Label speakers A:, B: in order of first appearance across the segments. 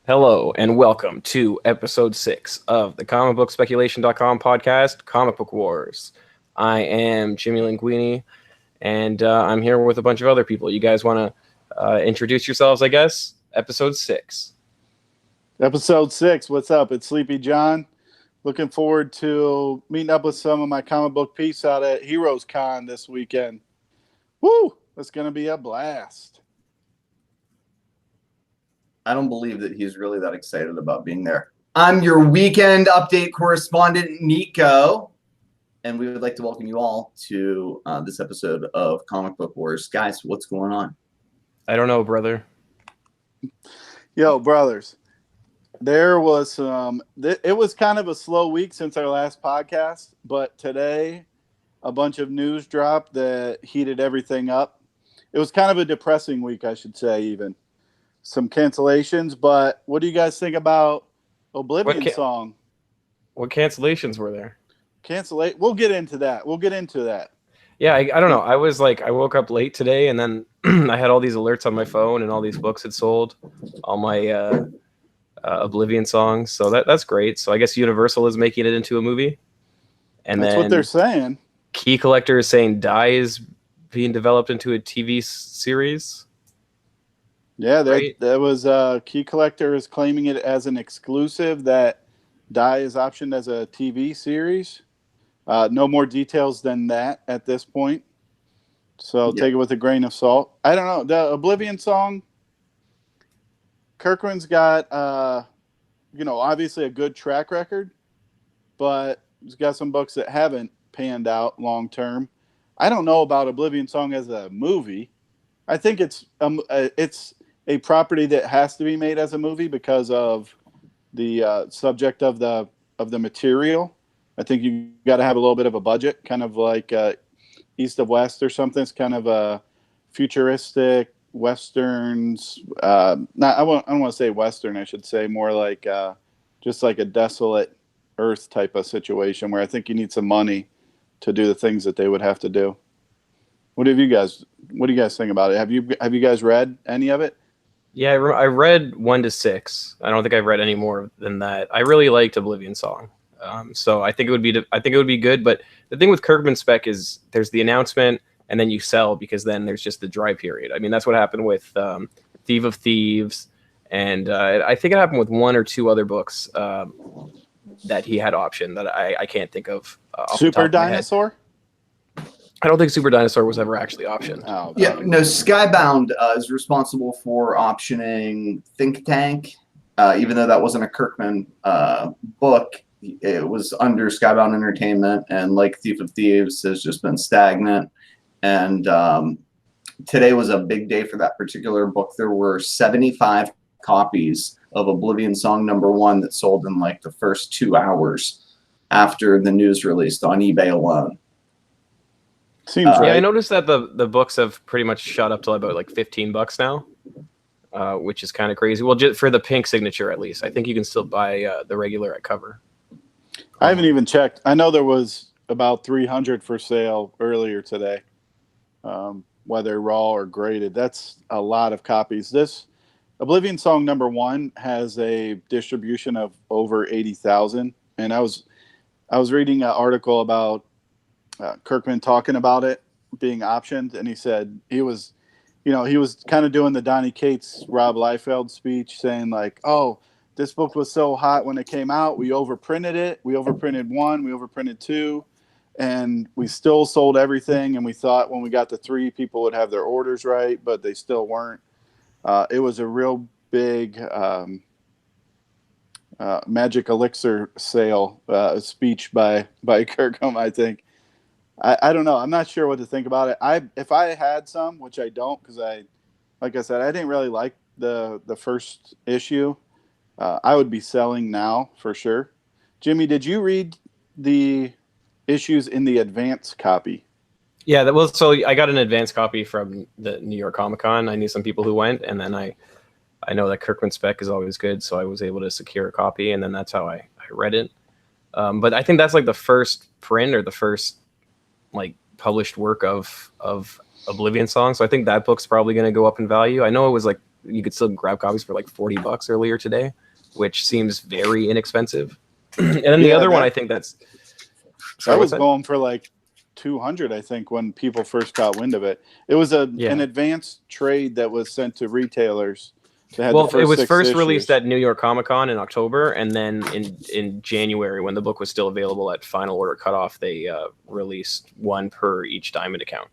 A: Hello and welcome to episode 6 of the comicbookspeculation.com podcast, Comic Book Wars. I am Jimmy Linguini, and I'm here with a bunch of other people. You guys want to introduce yourselves, I guess? Episode 6.
B: Episode 6. What's up? It's Sleepy John. Looking forward to meeting up with some of my comic book peeps out at Heroes Con this weekend. Woo! It's going to be a blast.
C: I don't believe that he's really that excited about being there. I'm your weekend update correspondent, Nico, and we would like to welcome you all to this episode of Comic Book Wars. Guys, what's going on?
A: I don't know, brother.
B: Yo, brothers. There was it was kind of a slow week since our last podcast, but today a bunch of news dropped that heated everything up. It was kind of a depressing week, I should say, even. Some cancellations, but what do you guys think about Oblivion Song?
A: What cancellations were there?
B: We'll get into that.
A: Yeah, I don't know. I woke up late today, and then I had all these alerts on my phone, and all these books had sold, all my Oblivion songs. So that's great. So I guess Universal is making it into a movie, and
B: that's
A: then
B: what they're saying.
A: Key Collector is saying Die is being developed into a TV series.
B: Yeah, that was Key Collector is claiming it as an exclusive that Die is optioned as a TV series. No more details than that at this point. So take it with a grain of salt. I don't know. The Oblivion Song, Kirkman's got, obviously a good track record, but he's got some books that haven't panned out long term. I don't know about Oblivion Song as a movie. I think it's a property that has to be made as a movie because of the subject of the material. I think you got to have a little bit of a budget, kind of like East of West or something. It's kind of a futuristic westerns. I don't want to say western. I should say more like just like a desolate Earth type of situation where I think you need some money to do the things that they would have to do. What do you guys think about it? Have you guys read any of it?
A: Yeah, I read 1 to 6. I don't think I've read any more than that. I really liked Oblivion Song, so I think it would be good. But the thing with Kirkman's spec is there's the announcement and then you sell because then there's just the dry period. I mean, that's what happened with Thief of Thieves, and I think it happened with 1 or 2 other books that he had optioned that I can't think of.
B: Super Dinosaur.
A: I don't think Super Dinosaur was ever actually optioned.
C: Oh, yeah, no. Skybound is responsible for optioning Think Tank, even though that wasn't a Kirkman book. It was under Skybound Entertainment, and like Thief of Thieves has just been stagnant. And today was a big day for that particular book. There were 75 copies of Oblivion Song #1 that sold in like the first 2 hours after the news released on eBay alone.
B: Seems right.
A: Yeah, I noticed that the books have pretty much shot up to about like $15 now, which is kind of crazy. Well, just for the pink signature, at least, I think you can still buy the regular at cover.
B: I haven't even checked. I know there was about 300 for sale earlier today, whether raw or graded. That's a lot of copies. This Oblivion Song #1 has a distribution of over 80,000, and I was reading an article about Kirkman talking about it being optioned, and he said he was kind of doing the Donny Cates, Rob Liefeld speech, saying like, "Oh, this book was so hot when it came out, we overprinted it. We overprinted 1, we overprinted 2, and we still sold everything. And we thought when we got to 3, people would have their orders right, but they still weren't." It was a real big magic elixir sale speech by Kirkham, I think. I don't know. I'm not sure what to think about it. If I had some, which I don't, because like I said, I didn't really like the first issue. I would be selling now for sure. Jimmy, did you read the issues in the advance copy?
A: Yeah, so I got an advance copy from the New York Comic Con. I knew some people who went, and then I know that Kirkman spec is always good, so I was able to secure a copy, and then that's how I read it. But I think that's like the first print or the first like published work of Oblivion Song, so I think that book's probably going to go up in value. I know it was like you could still grab copies for like $40 earlier today, which seems very inexpensive. And then the other one, I think that's
B: that was going for like 200, I think, when people first got wind of it. It was an advanced trade that was sent to retailers. Well,
A: it was first released at New York Comic Con in October, and then in January, when the book was still available at final order cutoff, they released one per each Diamond account,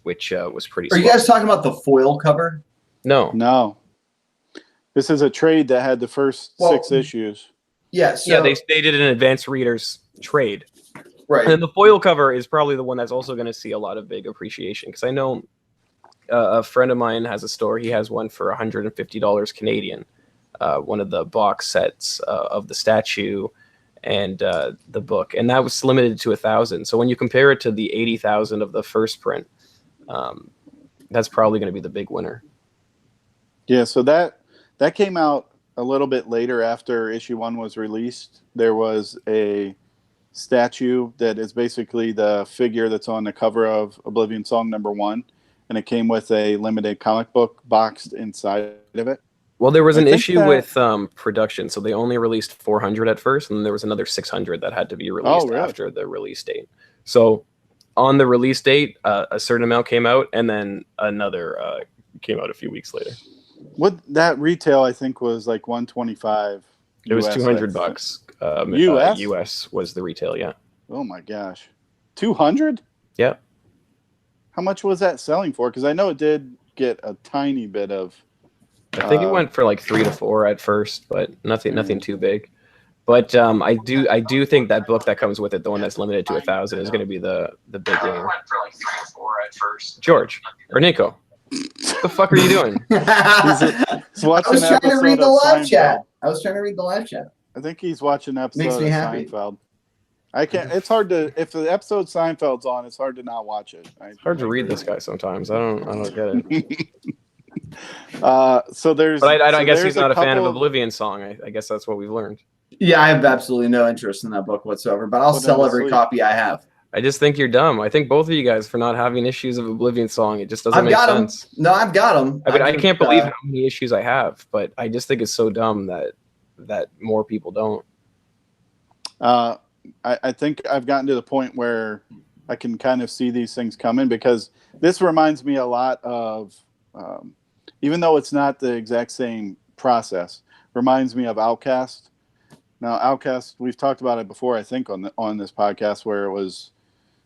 A: which was pretty.
C: Are you guys talking about the foil cover?
B: No. This is a trade that had the first 6 issues.
C: Yeah,
A: they did an advanced readers trade.
C: Right.
A: And the foil cover is probably the one that's also going to see a lot of big appreciation, because I know a friend of mine has a store. He has one for $150 Canadian, one of the box sets of the statue and the book, and that was limited to 1,000. So when you compare it to the 80,000 of the first print, that's probably going to be the big winner.
B: Yeah, so that came out a little bit later after issue 1 was released. There was a statue that is basically the figure that's on the cover of Oblivion Song #1, and it came with a limited comic book boxed inside of it.
A: Well, there was an issue with production, so they only released 400 at first, and then there was another 600 that had to be released after the release date. So on the release date, a certain amount came out, and then another came out a few weeks later.
B: What that retail, I think, was like $125.
A: It was $200. US was the retail, yeah.
B: Oh my gosh, 200?
A: Yeah.
B: How much was that selling for? Because I know it did get a tiny bit of.
A: I think it went for like 3 to 4 at first, but nothing too big. But I do think that book that comes with it, the one that's limited to 1,000, is going to be the big winner. Went for like 3 to 4 at first. George or Nico, what the fuck are you doing?
C: I was trying to read the live chat. I
B: think he's watching an episode
C: Makes me
B: of
C: happy.
B: Seinfeld. I can't. It's hard to, if the episode Seinfeld's on, it's hard to not watch it.
A: It's hard to read this guy sometimes. I don't get it.
B: So there's.
A: But I guess he's not a fan of Oblivion Song. I guess that's what we've learned.
C: Yeah, I have absolutely no interest in that book whatsoever. But I'll sell every copy I have.
A: I just think you're dumb. I think both of you guys for not having issues of Oblivion Song. It just doesn't make sense.
C: No, I've got them.
A: I mean, I can't believe how many issues I have, but I just think it's so dumb that more people don't.
B: I think I've gotten to the point where I can kind of see these things coming, because this reminds me a lot of, even though it's not the exact same process, reminds me of Outcast. Now, Outcast, we've talked about it before, I think, on this podcast, where it was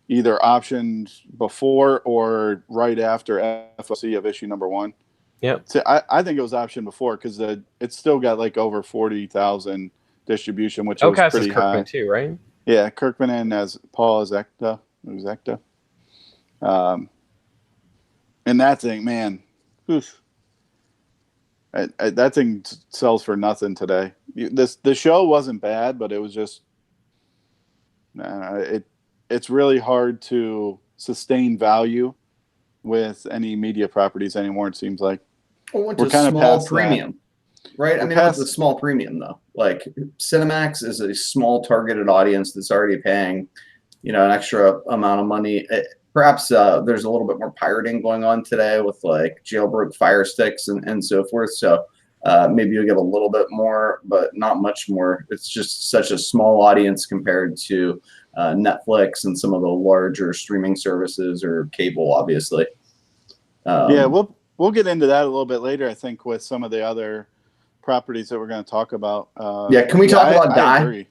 B: either optioned before or right after FOC of issue #1.
A: Yeah.
B: So I think it was optioned before, because it's still got like over 40,000 distribution, which
A: Outcast
B: was pretty
A: is Kirkman
B: high
A: too, right?
B: Yeah, Kirkman and as Paul Ezekta. And that thing, man, oof. That thing sells for nothing today. The show wasn't bad, but it was just it's really hard to sustain value with any media properties anymore, it seems like.
C: We're kind of past premium. Right? I mean, it's a small premium, though. Like, Cinemax is a small targeted audience that's already paying, an extra amount of money. Perhaps there's a little bit more pirating going on today with, like, jailbroke Fire Sticks and so forth. So maybe you'll get a little bit more, but not much more. It's just such a small audience compared to Netflix and some of the larger streaming services or cable, obviously.
B: Yeah, we'll get into that a little bit later, I think, with some of the other properties that we're going to talk about.
C: Can we talk about Die?
B: Agree.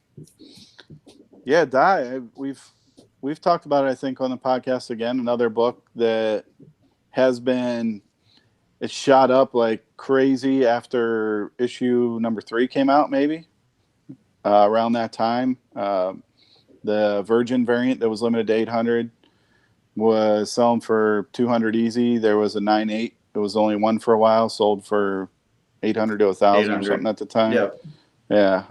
B: Yeah, Die. We've talked about it, I think, on the podcast again. Another book that has been, it shot up like crazy after issue #3 came out, maybe around that time. The Virgin variant that was limited to 800 was selling for 200 easy. There was a 9.8. It was only one for a while, sold for 800 to 1,000 or something at the time. Yeah.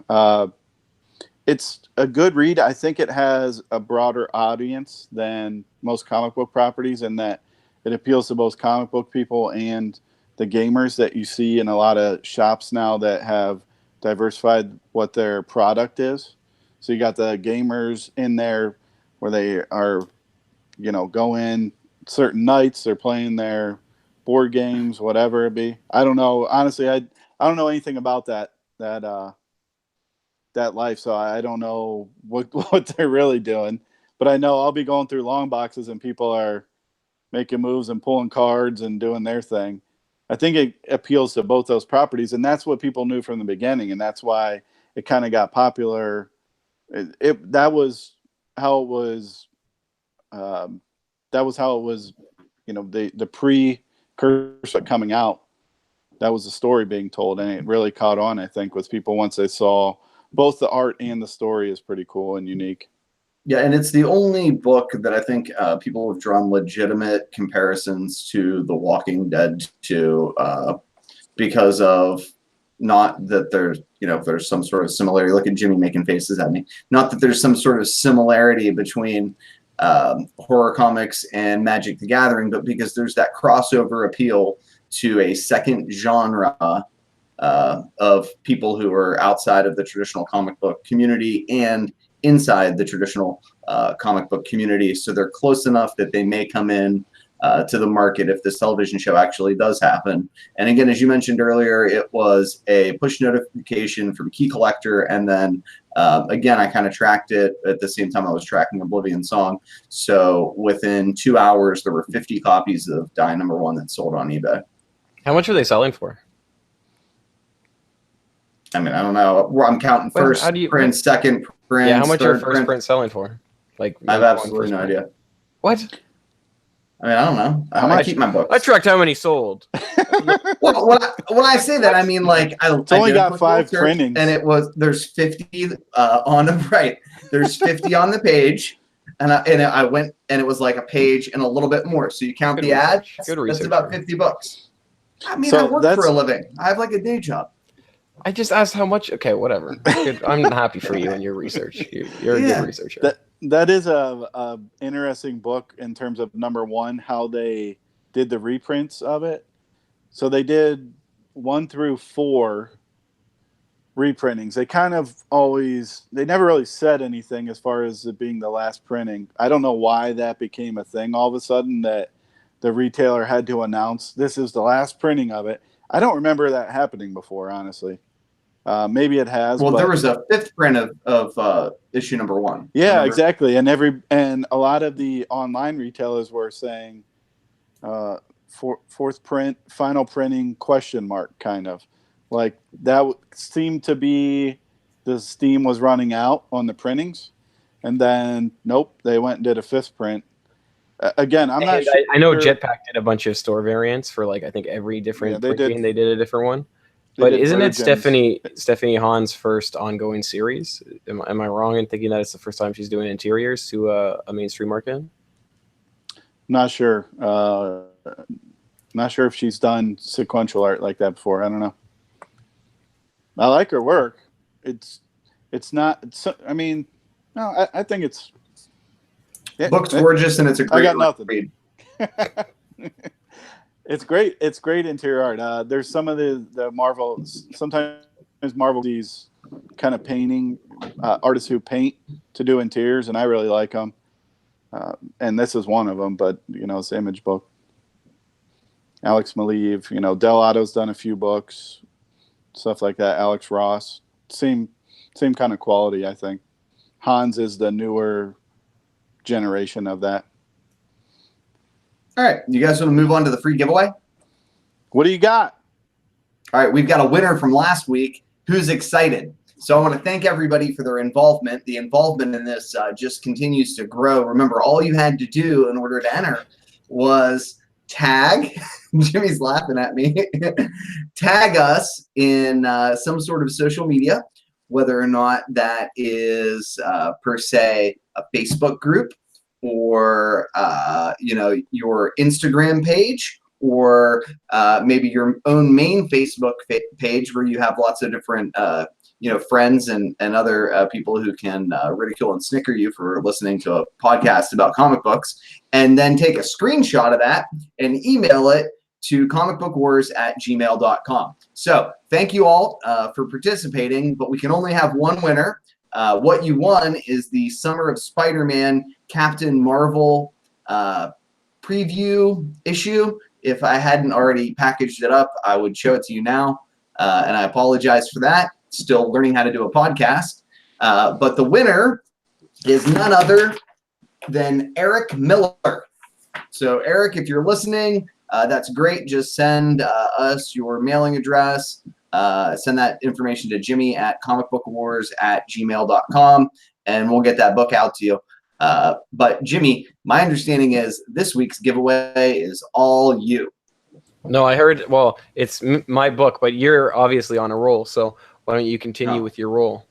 B: It's a good read. I think it has a broader audience than most comic book properties, in that it appeals to both comic book people and the gamers that you see in a lot of shops now that have diversified what their product is. So you got the gamers in there where they are, go in certain nights, they're playing their board games, whatever it be. I don't know. Honestly, I don't know anything about that life, so I don't know what they're really doing. But I know I'll be going through long boxes and people are making moves and pulling cards and doing their thing. I think it appeals to both those properties, and that's what people knew from the beginning, and that's why it kind of got popular. That was how it was. That was how it was. The precursor coming out. That was the story being told, and it really caught on. I think with people once they saw both the art and the story is pretty cool and unique.
C: Yeah, and it's the only book that I think people have drawn legitimate comparisons to The Walking Dead to, because of not that there's some sort of similarity. Look at Jimmy making faces at me. Not that there's some sort of similarity between horror comics and Magic the Gathering, but because there's that crossover appeal to a second genre of people who are outside of the traditional comic book community and inside the traditional comic book community. So they're close enough that they may come in to the market if this television show actually does happen. And again, as you mentioned earlier, it was a push notification from Key Collector. And then again, I kind of tracked it at the same time I was tracking Oblivion Song. So within 2 hours, there were 50 copies of Die Number 1 that sold on eBay.
A: How much are they selling for?
C: I mean, I don't know. I'm counting first print, second print.
A: Yeah, how much are first print selling for? Like,
C: I have absolutely no idea.
A: What?
C: I mean, I don't know. I keep my books.
A: I tracked how many sold.
C: Well, when I say that, I mean like
B: it's only got 5 printings,
C: and there's 50 on the right. There's 50 on the page, and I went and it was like a page and a little bit more. So you count the ad. That's about 50 bucks. I mean, I work for a living. I have like a day job.
A: I just asked how much. Okay, whatever. I'm happy for you and your research. You're a good researcher.
B: That is a interesting book in terms of number 1, how they did the reprints of it. So they did 1 through 4 reprintings. They never really said anything as far as it being the last printing. I don't know why that became a thing all of a sudden that the retailer had to announce this is the last printing of it. I don't remember that happening before, honestly. Maybe it has.
C: Well, there was a 5th print of issue number 1.
B: Yeah, remember? Exactly. And a lot of the online retailers were saying 4th print, final printing ? Kind of like that seemed to be the steam was running out on the printings, and then nope, they went and did a 5th print. Again, I'm not sure.
A: I know Jetpack did a bunch of store variants for like I think every different printing. They did a different one. But isn't it Stephanie Hahn's first ongoing series? Am I wrong in thinking that it's the first time she's doing interiors to a mainstream market?
B: Not sure. Not sure if she's done sequential art like that before. I don't know. I like her work. It's not. I mean, no. I think it's.
C: Book's gorgeous and it's a great.
B: I got nothing. Read. It's great. It's great interior art. There's some of the Marvel. Sometimes Marvel these kind of painting artists who paint to do interiors, and I really like them. And this is one of them. But it's Image book. Alex Maleev. Del Otto's done a few books, stuff like that. Alex Ross. Same kind of quality, I think. Hans is the newer generation of that.
C: All right, you guys want to move on to the free giveaway?
B: What do you got?
C: All right, we've got a winner from last week who's excited. So I want to thank everybody for their involvement. The involvement in this just continues to grow. Remember, all you had to do in order to enter was tag, Jimmy's laughing at me, tag us in some sort of social media, whether or not that is per se a Facebook group, or your Instagram page, or maybe your own main Facebook page where you have lots of different friends and other people who can ridicule and snicker you for listening to a podcast about comic books, and then take a screenshot of that and email it to comicbookwars@gmail.com. So thank you all for participating, but we can only have one winner. What you won is the Summer of Spider-Man Captain Marvel preview issue. If I hadn't already packaged it up, I would show it to you now. And I apologize for that. Still learning how to do a podcast. But the winner is none other than Eric Miller. So, Eric, if you're listening, that's great. Just send us your mailing address. Send that information to Jimmy at comicbookwars@gmail.com, and we'll get that book out to you. But, Jimmy, my understanding is this week's giveaway is all you.
A: No, I heard. Well, it's my book, but you're obviously on a roll. So why don't you continue with your roll?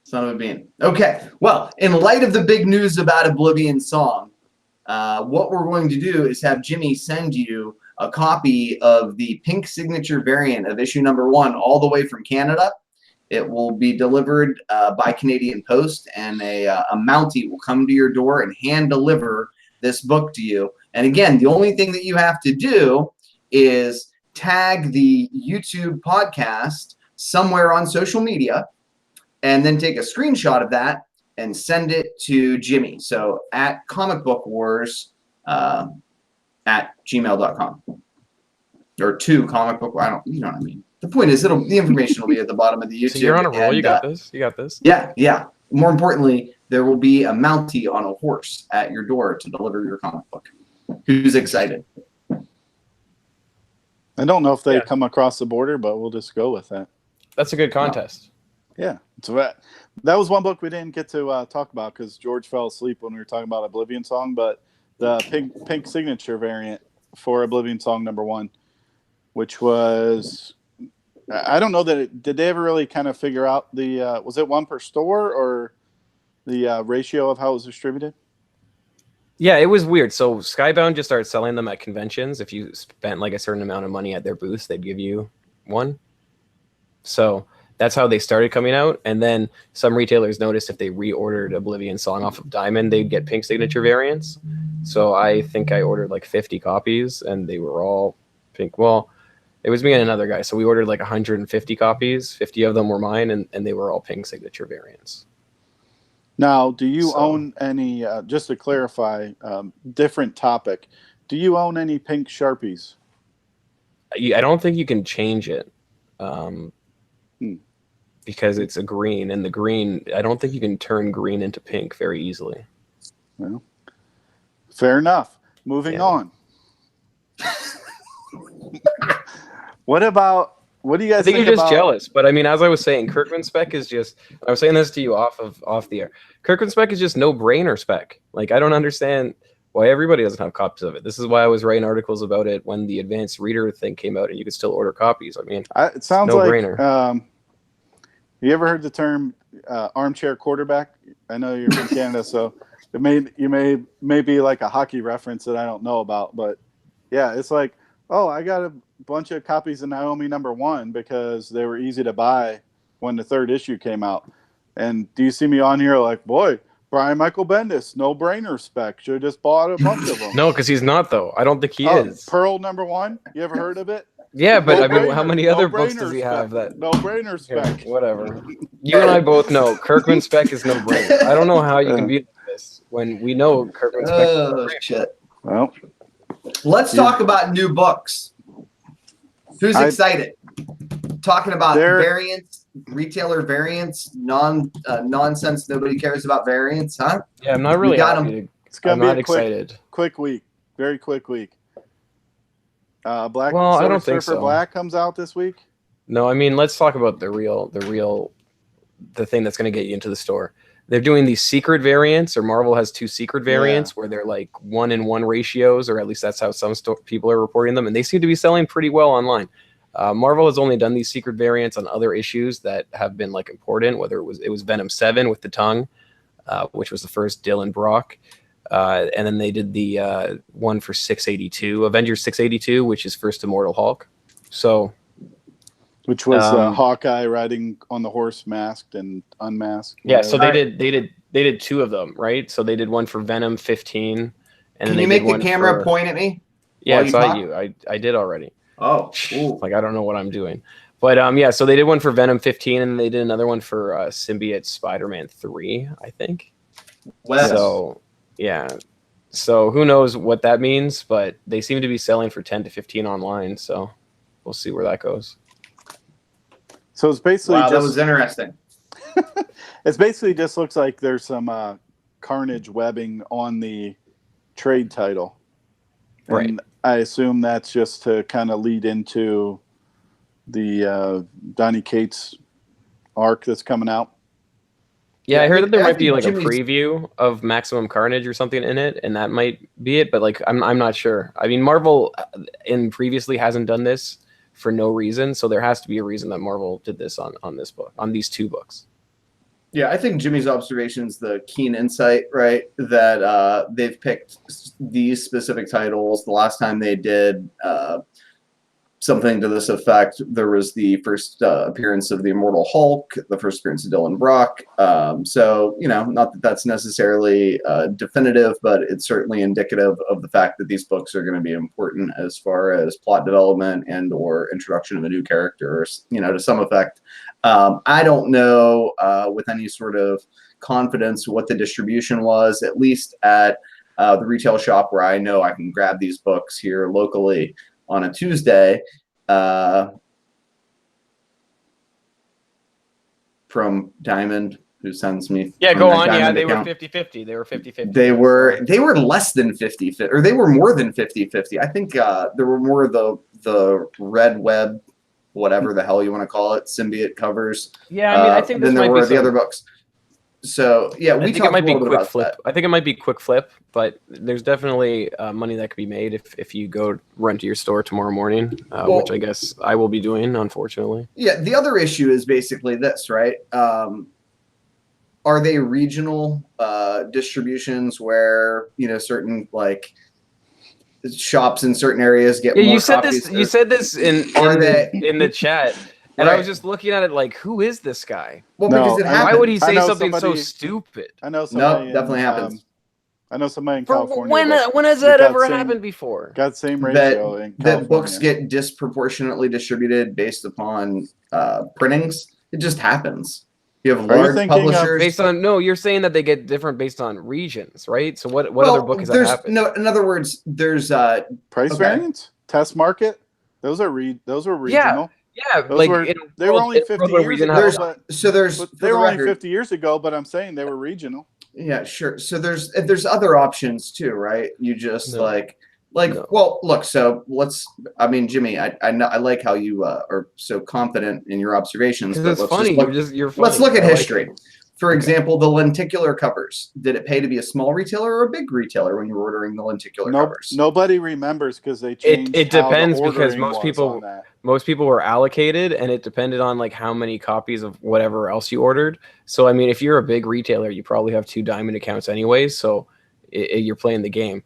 C: Son of a bean. Okay. Well, in light of the big news about Oblivion Song, what we're going to do is have Jimmy send you a copy of the pink signature variant of issue number 1 all the way from Canada. It will be delivered by Canadian Post, and a Mountie will come to your door and hand deliver this book to you. And again, the only thing that you have to do is tag the YouTube podcast somewhere on social media, and then take a screenshot of that and send it to Jimmy. So at comicbookwars at gmail.com or to comicbook. I don't, you know what I mean? The point is, the information will be at the bottom of the YouTube.
A: So you're on a roll. And, you got this. You got this.
C: Yeah, yeah. More importantly, there will be a Mountie on a horse at your door to deliver your comic book. Who's excited?
B: I don't know if they come across the border, but we'll just go with that.
A: That's a good contest.
B: Yeah. So that was one book we didn't get to talk about because George fell asleep when we were talking about Oblivion Song, but the pink signature variant for Oblivion Song number 1, which was, I don't know that did they ever really kind of figure out the, was it 1 per store or the ratio of how it was distributed?
A: Yeah, it was weird. So Skybound just started selling them at conventions. If you spent like a certain amount of money at their booths, they'd give you one. So that's how they started coming out. And then some retailers noticed if they reordered Oblivion Song off of Diamond, they'd get pink signature variants. So I think I ordered like 50 copies, and they were all pink. Well, it was me and another guy. So we ordered like 150 copies. 50 of them were mine, and they were all pink signature variants.
B: Now, do you own any, just to clarify, different topic, do you own any pink Sharpies?
A: I don't think you can change it because it's a green, and the green, I don't think you can turn green into pink very easily.
B: Well, fair enough. Moving on. What do you guys think?
A: I think you're just jealous, but I mean, as I was saying, Kirkman spec is just, I was saying this to you off the air. Kirkman spec is just no brainer spec. Like, I don't understand why everybody doesn't have copies of it. This is why I was writing articles about it when the advanced reader thing came out and you could still order copies. I mean,
B: it sounds
A: no
B: like,
A: brainer.
B: You ever heard the term armchair quarterback? I know you're from Canada, so you may be like a hockey reference that I don't know about, but yeah, it's like, oh, I got a bunch of copies of Naomi number 1 because they were easy to buy when the 3rd issue came out. And do you see me on here like, boy, Brian Michael Bendis, no brainer spec. Should have just bought a bunch of them.
A: No, because he's not though. I don't think he is.
B: Pearl number 1. You ever heard of it?
A: Yeah, but I mean, how many other books does he have that?
B: No brainer spec.
A: Yeah, whatever. You and I both know Kirkman spec is no brainer. I don't know how you can be this when we know Kirkman spec.
C: Oh shit.
B: Well,
C: let's talk about new books. Who's excited? Talking about variants, retailer variants, nonsense. Nobody cares about variants, huh?
A: Yeah, I'm not really happy.
B: It's gonna be
A: excited.
B: Quick week, very quick week.
A: I don't think so.
B: Black comes out this week.
A: No, I mean, let's talk about the thing that's going to get you into the store. They're doing these secret variants, or Marvel has 2 secret variants where they're like 1-in-1 ratios, or at least that's how some people are reporting them, and they seem to be selling pretty well online. Marvel has only done these secret variants on other issues that have been like important, whether it was Venom 7 with the tongue, which was the first Dylan Brock. And then they did the one for 682, Avengers 682, which is first Immortal Hulk. So,
B: which was Hawkeye riding on the horse, masked and unmasked.
A: Yeah, so they did 2 of them, right? So they did one for Venom 15. And
C: can you make the camera point at me?
A: Yeah, it's not you. I did already.
C: Oh,
A: like I don't know what I'm doing. But yeah, so they did one for Venom 15, and they did another one for Symbiote Spider-Man 3, I think.
C: Well,
A: so yeah, So who knows what that means, but they seem to be selling for 10 to 15 online. So we'll see where that goes.
B: So it's basically
C: Wow,
B: just,
C: that was interesting.
B: it's basically just looks like there's some Carnage webbing on the trade title.
A: Right.
B: And I assume that's just to kind of lead into the Donny Cates arc that's coming out.
A: Yeah,
C: Yeah,
A: I heard that there
C: I
A: might be
C: think
A: like
C: Jimmy's-
A: a preview of Maximum Carnage or something in it, and that might be it. But like, I'm not sure. I mean, Marvel previously hasn't done this for no reason, so there has to be a reason that Marvel did this on this book, on these two books.
C: Yeah, I think Jimmy's observation is the keen insight, right? That they've picked these specific titles. The last time they did something to this effect, there was the first appearance of the Immortal Hulk, the first appearance of Dylan Brock. So, not that that's necessarily definitive, but it's certainly indicative of the fact that these books are going to be important as far as plot development and or introduction of a new character, to some effect. I don't know with any sort of confidence what the distribution was, at least at the retail shop where I know I can grab these books here locally on a Tuesday. From Diamond, who sends me.
A: Yeah, go on.
C: Diamond
A: Yeah, they
C: account.
A: were 50-50. They were 50-50.
C: They were less than 50-50, or they were more than 50-50. I think there were more of the red web, whatever the hell you want to call it, symbiote covers.
A: Yeah, I mean, I think this
C: than there
A: might
C: were
A: be
C: the other books. So yeah, we
A: I think
C: talked
A: it might
C: a
A: be
C: little bit
A: quick
C: about
A: flip.
C: that.
A: I think it might be quick flip, but there's definitely money that could be made if you go run to your store tomorrow morning, which I guess I will be doing, unfortunately.
C: Yeah, the other issue is basically this, right? Are they regional distributions where certain like shops in certain areas get more
A: you said
C: copies?
A: this. You said this in the chat, and I was just looking at it like, who is this guy?
C: Well,
B: No,
C: because it
B: I-
C: happens.
A: Why would he say
B: know
A: something so
B: somebody-
A: stupid?
B: I know somebody.
C: No, definitely happens.
B: I know somebody in
A: For
B: California.
A: when has that ever happened before?
B: Got same ratio in California.
C: That books get disproportionately distributed based upon printings. It just happens. You have
B: Are you
C: large
B: thinking of
C: publishers.
A: Based on you're saying that they get different based on regions, right? So what other book has that happened?
C: No, in other words, there's
B: price variants, test market. Those were regional.
A: Yeah,
B: Those
A: like
B: were, they were only 50 years ago. They were only 50 years ago, but I'm saying they were regional.
C: Yeah, sure. So there's other options too, right? You just
A: No.
C: well, look. So Jimmy, I like how you are so confident in your observations.
A: Because it's funny. You're funny.
C: Let's look at
A: I like
C: history.
A: it.
C: For example, the lenticular covers. Did it pay to be a small retailer or a big retailer when you were ordering the lenticular covers?
B: Nobody remembers because they changed.
A: It depends because most people were allocated, and it depended on like how many copies of whatever else you ordered. So I mean, if you're a big retailer, you probably have 2 Diamond accounts anyways. So you're playing the game.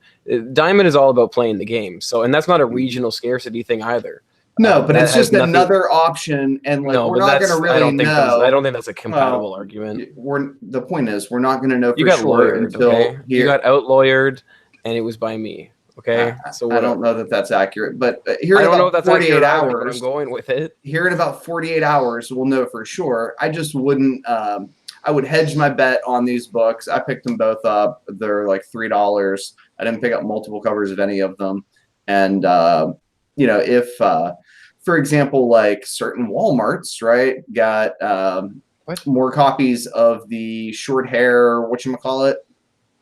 A: Diamond is all about playing the game. So, and that's not a regional scarcity thing either.
C: No, but it's just another option, and we're not going to really know.
A: I don't think that's a compatible argument.
C: The point is, we're not going to know for
A: You got
C: sure
A: lawyered,
C: until
A: okay? You got out lawyered, and it was by me. Okay,
C: so I don't know that that's accurate, but here
A: I
C: in
A: don't know
C: about
A: if that's
C: 48
A: accurate
C: hours,
A: either, but I'm going with it.
C: Here in about 48 hours, we'll know for sure. I just wouldn't. I would hedge my bet on these books. I picked them both up. They're like $3. I didn't pick up multiple covers of any of them, and if for example, like certain Walmarts, right, got more copies of the short hair, whatchamacallit,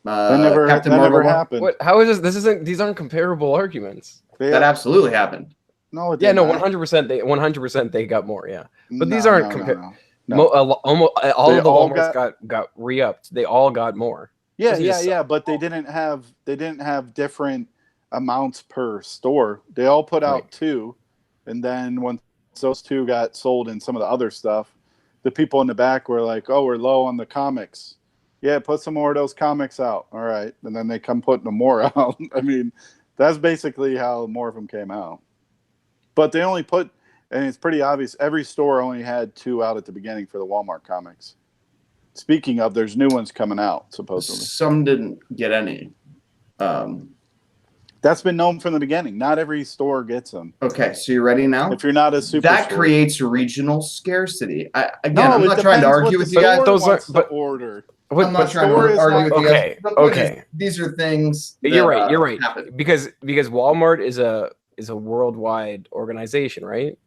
B: that never happened.
A: What? How is this? These aren't comparable arguments.
C: That absolutely happened.
B: No, it
A: yeah,
B: did
A: no,
B: not.
A: 100% they got more. Yeah, but these
B: No,
A: aren't
B: no,
A: comparable.
B: no.
A: Almost all
B: They
A: of the
B: all
A: Walmarts got re-upped. They all got more.
B: Yeah, but they didn't have different amounts per store. They all put out 2, and then once those 2 got sold in some of the other stuff, the people in the back were like, "Oh, we're low on the comics. Yeah, put some more of those comics out." All right, and then they come putting them more out. I mean, that's basically how more of them came out. But they only put, and it's pretty obvious, every store only had 2 out at the beginning for the Walmart comics. Speaking of, there's new ones coming out, supposedly.
C: Some didn't get any.
B: That's been known from the beginning. Not every store gets them.
C: Okay, so you're ready now?
B: If you're not a super
C: that
B: store.
C: creates regional scarcity. I'm
B: No,
C: not trying to argue with you guys.
A: Those are
B: order.
C: I'm not trying
B: store
C: to
B: is
C: argue
B: not-
C: with you guys.
A: Okay,
C: The point
A: okay.
C: is, these are things. That,
A: You're right. You're right.
C: happen.
A: Because Walmart is a worldwide organization, right?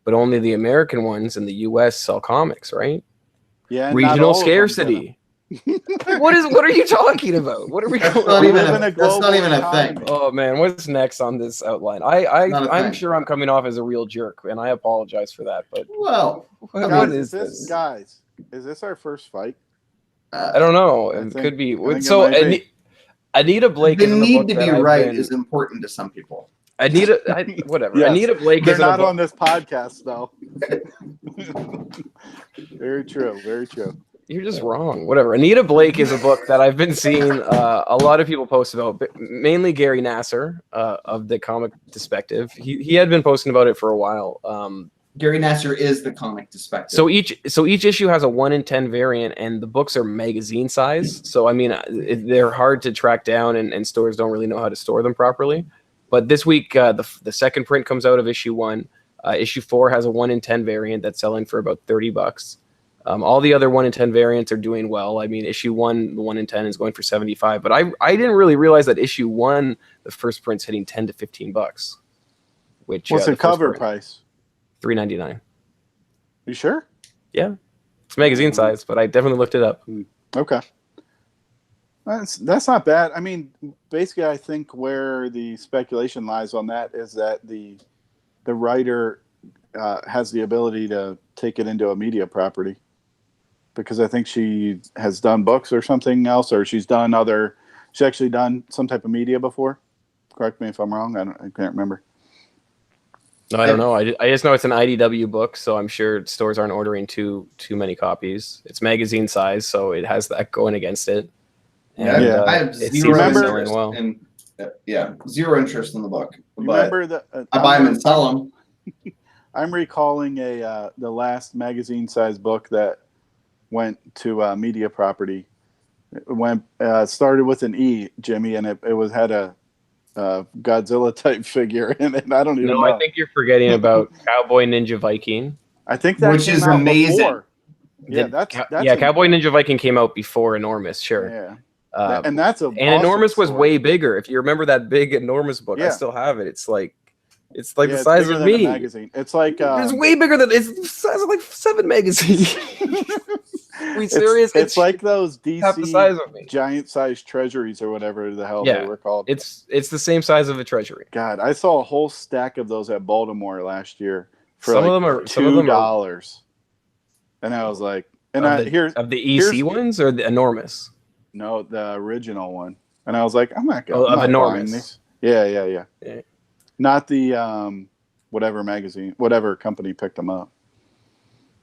A: But only the American ones in the U.S. sell comics, right?
B: Yeah, and not
A: Regional
B: all of them
A: scarcity. What are you talking about? What are we
C: That's
A: going?
C: not
B: We
C: even
B: live in a
C: that's not
B: global
C: even a
B: economy.
C: thing.
A: Oh man, what's next on this outline?
C: Not a
A: I'm
C: thing.
A: sure I'm coming off as a real jerk, and I apologize for that. But
C: Well,
A: what
B: Guys,
A: is
B: is this our first fight?
A: I don't know.
B: I
A: It
B: think-
A: could be.
B: I think it
A: So
B: might be.
A: Anita Blake
C: the
A: is in a
C: need
A: book
C: to
A: that
C: be
A: I've
C: right
A: been-
C: is important to some people.
A: whatever.
B: Yes.
A: Anita Blake
B: They're
A: is in a
B: not
A: book.
B: on this podcast, though. Very true. Very true.
A: You're just wrong. Whatever. Anita Blake is a book that I've been seeing a lot of people post about, but mainly Gary Nasser of the Comic Perspective. He had been posting about it for a while.
C: Gary Nasser is the comic perspective.
A: So each issue has a 1 in 10 variant, and the books are magazine size. So I mean, they're hard to track down, and stores don't really know how to store them properly. But this week, the second print comes out of issue 1. Issue 4 has a 1 in 10 variant that's selling for about $30. All the other 1 in 10 variants are doing well. I mean, issue 1, the 1 in 10 is going for 75, but I didn't really realize that issue 1, the first print's hitting $10 to $15, which
B: What's the cover
A: print,
B: price?
A: $3.99.
B: You sure?
A: Yeah, it's magazine size, but I definitely looked it up.
B: Okay. That's not bad. I mean, basically, I think where the speculation lies on that is that the writer has the ability to take it into a media property, because I think she has done books or something else, or she's actually done some type of media before. Correct me if I'm wrong. I can't remember.
A: No, I don't know. I just know it's an IDW book, so I'm sure stores aren't ordering too many copies. It's magazine size, so it has that going against it. And,
B: Yeah.
C: I have
A: it
C: zero
A: seems to be
C: interest
A: selling well.
C: in zero interest in the book.
B: You
C: But
B: remember
C: I buy them and sell them.
B: I'm recalling the last magazine size book that went to media property. It started with an E, Jimmy, and it had a Godzilla type figure in it. I don't even know.
A: I think you're forgetting about Cowboy Ninja Viking.
B: I think that
C: Which
B: came
C: is
B: out
C: amazing.
B: before. Yeah, that's
A: Cowboy Ninja Viking came out before Enormous, sure.
B: Yeah, and that's
A: And Enormous was way bigger. If you remember that big Enormous book, I
B: Yeah.
A: still have it. It's like the
B: it's
A: size
B: bigger
A: of
B: than a
A: me.
B: magazine. It's like
A: It's way bigger than it's the size of like 7 magazines. Are we serious?
B: It's like those
A: half the size
B: DC
A: of me.
B: giant size treasuries or whatever the hell
A: Yeah.
B: they were called.
A: It's the same size of a treasury.
B: God, I saw a whole stack of those at Baltimore last year for
A: Some
B: like
A: of them are
B: $2, and I was like, here's
A: of the EC ones or the Enormous.
B: No, the original one. And I was like, I'm not
A: Oh,
B: going
A: of
B: to buying
A: Enormous.
B: these. Yeah.
A: Yeah.
B: Not the whatever magazine, whatever company picked them up.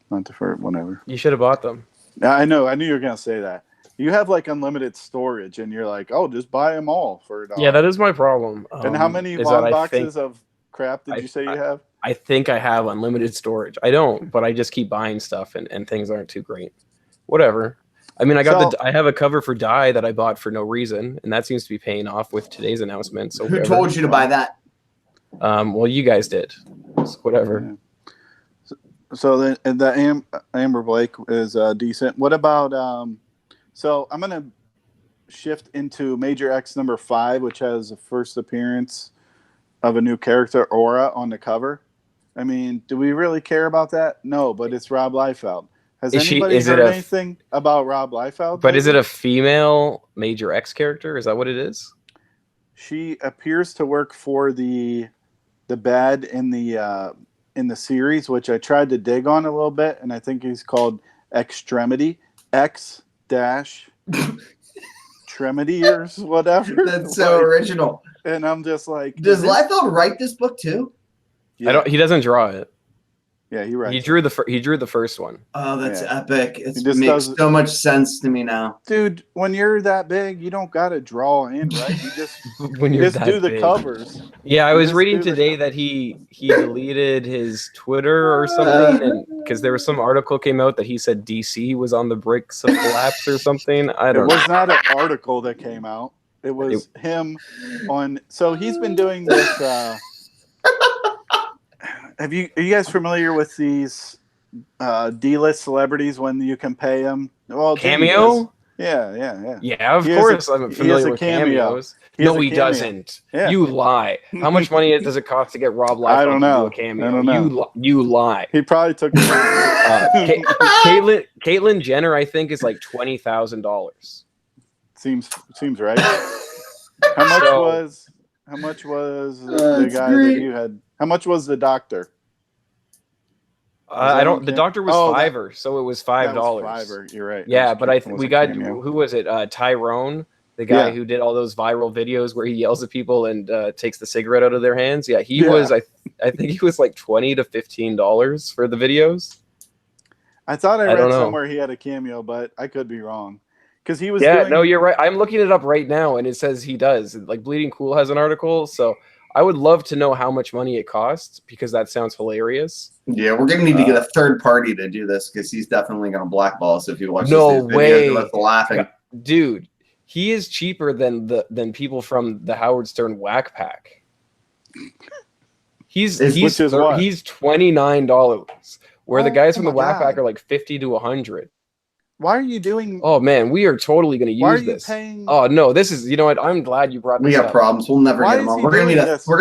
B: Not the first, whatever.
A: You should have bought them.
B: I know. I knew you were going to say that. You have like unlimited storage, and you're like, oh, just buy them all for $1.
A: Yeah, that is my problem.
B: And how many
A: is
B: long
A: that
B: boxes of crap did you say you have?
A: I think I have unlimited storage. I don't, but I just keep buying stuff, and things aren't too great. Whatever. I mean, I have a cover for Die that I bought for no reason, and that seems to be paying off with today's announcement. So
C: Who told you to buy that?
A: Well, you guys did. So whatever.
B: Yeah. So the Amber Blake is decent. What about so I'm gonna shift into Major X number 5, which has the first appearance of a new character, Aura, on the cover. I mean, do we really care about that? No, but it's Rob Liefeld. Has anybody heard anything about Rob Liefeld?
A: But is it a female Major X character? Is that what it is?
B: She appears to work for the bad in the series, which I tried to dig on a little bit, and I think he's called Extremity, X dash Tremity or whatever.
C: That's so original.
B: And I'm just like,
C: does Liefeld write this book too?
A: Yeah. He doesn't draw it.
B: Yeah, he writes.
A: He drew the first one.
C: Oh, that's epic! It
B: just
C: makes so much sense to me now.
B: Dude, when you're that big, you don't got to draw in, right? You just
A: when you're
B: just do the covers.
A: Yeah, I was reading today that he deleted his Twitter or something, because there was some article came out that he said DC was on the bricks of collapse or something. I don't know.
B: It was not an article that came out. It was him on. So he's been doing this. Are you guys familiar with these D-list celebrities when you can pay them? Well,
A: Cameo?
B: Yeah.
A: Yeah, of
B: He has
A: course
B: a-
A: I'm
B: he has
A: familiar
B: a
A: with
B: cameo.
A: cameos.
B: He has
A: No,
B: a
A: he
B: cameo.
A: doesn't.
B: Yeah.
A: You lie. How much money does it cost to get Rob
B: I don't
A: Liefeld to do
B: know.
A: a cameo?
B: I don't know.
A: You lie.
B: He probably took the money.
A: Caitlyn Jenner, I think, is like $20,000.
B: Seems right. How much
A: So-
B: was the
C: That's
B: guy
C: great.
B: that you had? How much was the doctor?
A: I don't. The doctor was
B: Oh,
A: $5, so it was
B: That
A: $5.
B: was $5. You're right.
A: Yeah,
B: That
A: but
B: was
A: we
B: a
A: got
B: cameo.
A: who was it? Tyrone, the guy
B: Yeah.
A: who did all those viral videos where he yells at people and takes the cigarette out of their hands. Yeah, he
B: Yeah.
A: was. I think he was like $20 to $15 for the videos.
B: I thought I
A: don't
B: read
A: know.
B: somewhere he had a cameo, but I could be wrong. Because he was
A: Yeah,
B: doing,
A: no, you're right. I'm looking it up right now, and it says he does. Like Bleeding Cool has an article, so I would love to know how much money it costs because that sounds hilarious.
C: Yeah, we're gonna need to get a third party to do this because he's definitely gonna blackball us if he watches
A: No
C: these
A: way.
C: videos with us laughing.
A: Dude, he is cheaper than people from the Howard Stern Whack Pack. He's
B: Which is what?
A: he's $29, where the guys
B: Oh
A: from the
B: my
A: Whack Pack
B: God.
A: are like $50 to $100.
B: why are you doing?
A: Oh man, we are totally gonna
B: why are
A: use
B: you
A: this.
B: paying?
A: Oh no, this is, you know what? I'm glad you brought
C: We
A: this
C: got
A: up.
C: problems. We'll never
B: Why
C: get him
B: is
C: on.
B: he
C: We're gonna
B: doing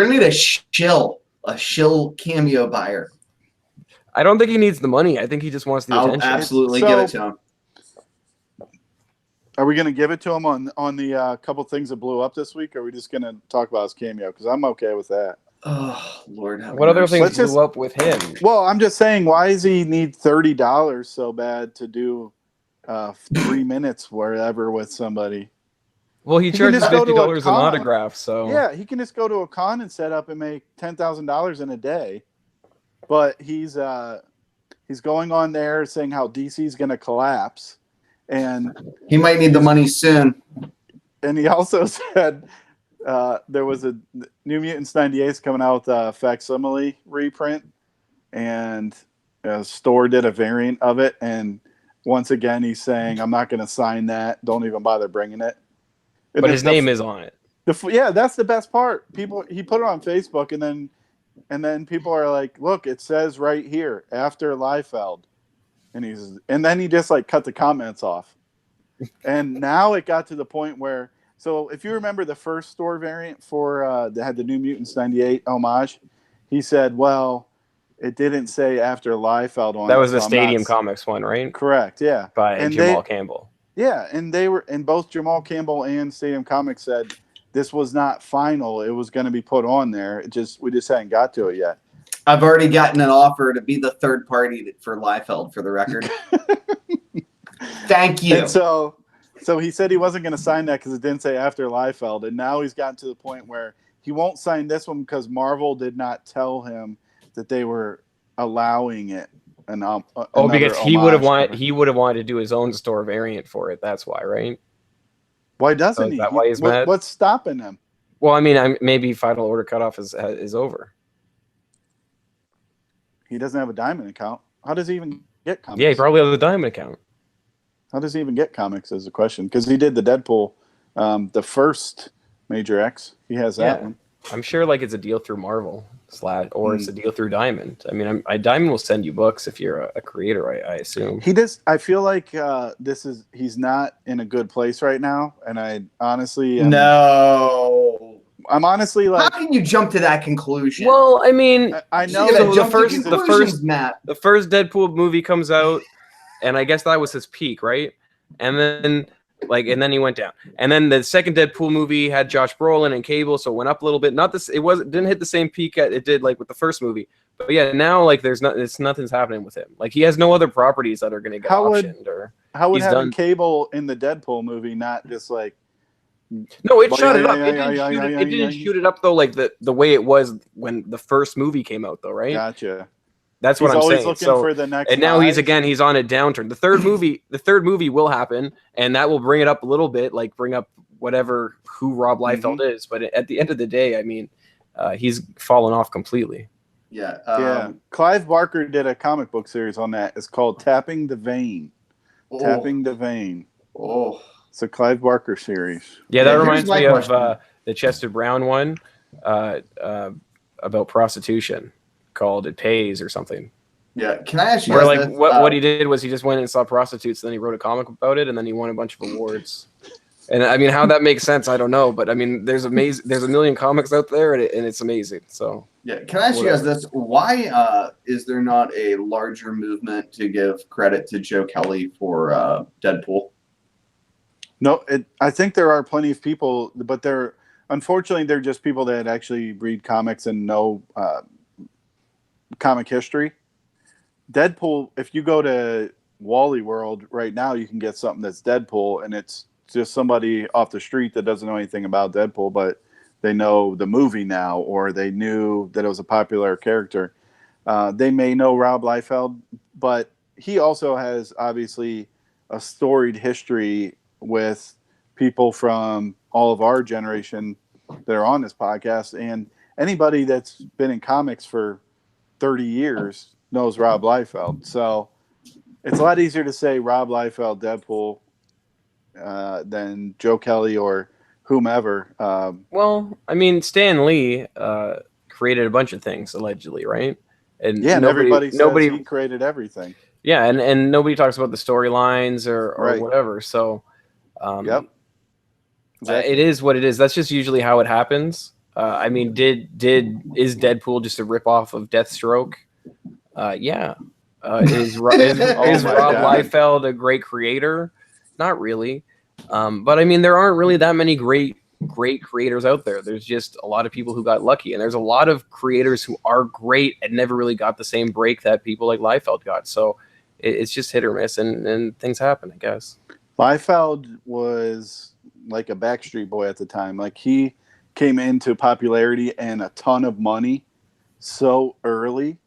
C: need
B: this?
C: a shill cameo buyer.
A: I don't think he needs the money. I think he just wants the
C: I'll
A: attention.
C: absolutely
B: So-
C: give it to him.
B: Are we going to give it to him on the couple things that blew up this week? Or are we just going to talk about his cameo? Because I'm okay with that.
C: Oh Lord, have
A: What other
C: mercy.
A: things
B: Let's just-
A: blew up with him?
B: Well, I'm just saying, why does he need $30 so bad to do 3 minutes wherever with somebody?
A: Well, he
B: can
A: charges
B: just go to a
A: $50 an
B: con.
A: autograph, so
B: Yeah, he can just go to a con and set up and make $10,000 in a day. But he's going on there saying how DC's going to collapse, and
C: He might need the money soon.
B: he also said there was a New Mutants 98 coming out with a facsimile reprint, and a store did a variant of it. And once again, he's saying, "I'm not going to sign that. Don't even bother bringing it." And
A: but his name is on it.
B: yeah, that's the best part. He put it on Facebook, and then people are like, "Look, it says right here after Liefeld," and then he just like cut the comments off. And now it got to the point where, so if you remember the first store variant for that had the New Mutants 98 homage, he said, "Well, it didn't say after Liefeld on
A: That
B: it,
A: was the
B: so I'm
A: Stadium
B: not."
A: Comics one, right?
B: Correct, yeah.
A: By
B: And
A: Jamal Campbell.
B: Yeah, and both Jamal Campbell and Stadium Comics said this was not final. It was going to be put on there. We just hadn't got to it yet.
C: I've already gotten an offer to be the third party for Liefeld, for the record. Thank you.
B: And so he said he wasn't going to sign that because it didn't say after Liefeld, and now he's gotten to the point where he won't sign this one because Marvel did not tell him that they were allowing it.
A: Because he would have wanted to do his own store variant for it. That's why, right?
B: Why doesn't
A: Is
B: he?
A: that why he's mad?
B: What's stopping him?
A: Well, I mean, maybe Final Order cutoff is over.
B: He doesn't have a Diamond account. How does he even get comics?
A: Yeah, he probably has a Diamond account.
B: How does he even get comics is the question. Because he did the Deadpool, the first Major X. He has that
A: Yeah.
B: one.
A: I'm sure like it's a deal through Marvel or it's a deal through Diamond. I mean, Diamond will send you books if you're a creator, I assume.
B: I feel like he's not in a good place right now, and I honestly
C: No.
B: I'm honestly
C: How
B: like,
C: can you jump to that conclusion?
A: Well, I mean,
B: I know
C: You
B: that
C: gotta
A: so
C: jump to
B: he's
C: conclusions, Matt.
A: the first Deadpool movie comes out, and I guess that was his peak, right? And then he went down. And then the second Deadpool movie had Josh Brolin and Cable, so it went up a little bit. Didn't hit the same peak it did like with the first movie. But yeah, now like nothing's happening with him. Like he has no other properties that are going to get optioned or
B: how would
A: he's
B: having
A: done.
B: Cable in the Deadpool movie not just like
A: No, it
B: Well,
A: shot
B: yeah,
A: it up.
B: yeah,
A: It
B: yeah,
A: didn't
B: yeah,
A: shoot
B: yeah,
A: it.
B: yeah,
A: It didn't
B: yeah.
A: shoot it up though, like the way it was when the first movie came out, though, right?
B: Gotcha.
A: That's what
B: He's
A: I'm
B: always
A: saying.
B: looking
A: So,
B: for the next.
A: and now
B: high.
A: he's on a downturn. The third movie will happen, and that will bring it up a little bit, like bring up who Rob Liefeld is. But at the end of the day, I mean, he's fallen off completely.
C: Yeah.
B: Yeah. Clive Barker did a comic book series on that. It's called Tapping the Vein. Tapping the Vein.
C: Oh.
B: It's a Clive Barker series.
A: Yeah, that
C: Yeah, here's
A: reminds
C: my
A: me
C: question.
A: of the Chester Brown one about prostitution called "It Pays" or something.
C: Yeah, can I ask you
A: Or
C: guys
A: like
C: this?
A: what he did was he just went and saw prostitutes, and then he wrote a comic about it, and then he won a bunch of awards. And I mean, how that makes sense, I don't know, but I mean, there's a million comics out there, and it's amazing. So
C: Yeah, can I ask you guys this? Why is there not a larger movement to give credit to Joe Kelly for Deadpool?
B: No, I think there are plenty of people, but unfortunately they're just people that actually read comics and know comic history. Deadpool, if you go to Wally World right now, you can get something that's Deadpool, and it's just somebody off the street that doesn't know anything about Deadpool, but they know the movie now, or they knew that it was a popular character. They may know Rob Liefeld, but he also has obviously a storied history with people from all of our generation that are on this podcast, and anybody that's been in comics for 30 years knows Rob Liefeld. So it's a lot easier to say Rob Liefeld, Deadpool, than Joe Kelly or whomever.
A: well, I mean, Stan Lee created a bunch of things allegedly, right? And
B: yeah, and everybody says he created everything.
A: Yeah, and nobody talks about the storylines or
B: Right.
A: whatever. So,
B: Yep. Exactly.
A: it is what it is. That's just usually how it happens. I mean, is Deadpool just a ripoff of Deathstroke? Yeah. Is Rob Liefeld a great creator? Not really. But I mean, there aren't really that many great creators out there. There's just a lot of people who got lucky, and there's a lot of creators who are great and never really got the same break that people like Liefeld got. So it's just hit or miss, and things happen, I guess.
B: Liefeld was like a Backstreet Boy at the time. Like, he came into popularity and a ton of money so early.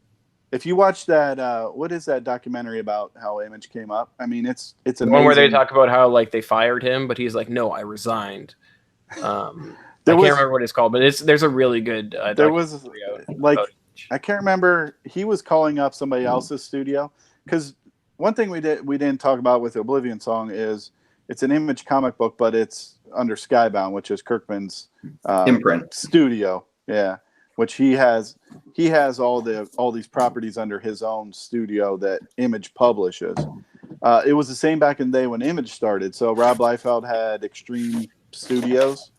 B: If you watch that, what is that documentary about how Image came up? I mean, it's amazing.
A: One where they talk about how like they fired him, but he's like, no, I resigned. I can't remember what it's called, but there's a really good.
B: There was like, I can't remember. He was calling up somebody else's studio, because one thing we didn't talk about with Oblivion Song is it's an Image comic book, but it's under Skybound, which is Kirkman's
C: imprint
B: studio. Yeah, which he has all these properties under his own studio that Image publishes. It was the same back in the day when Image started. So Rob Liefeld had Extreme Studios,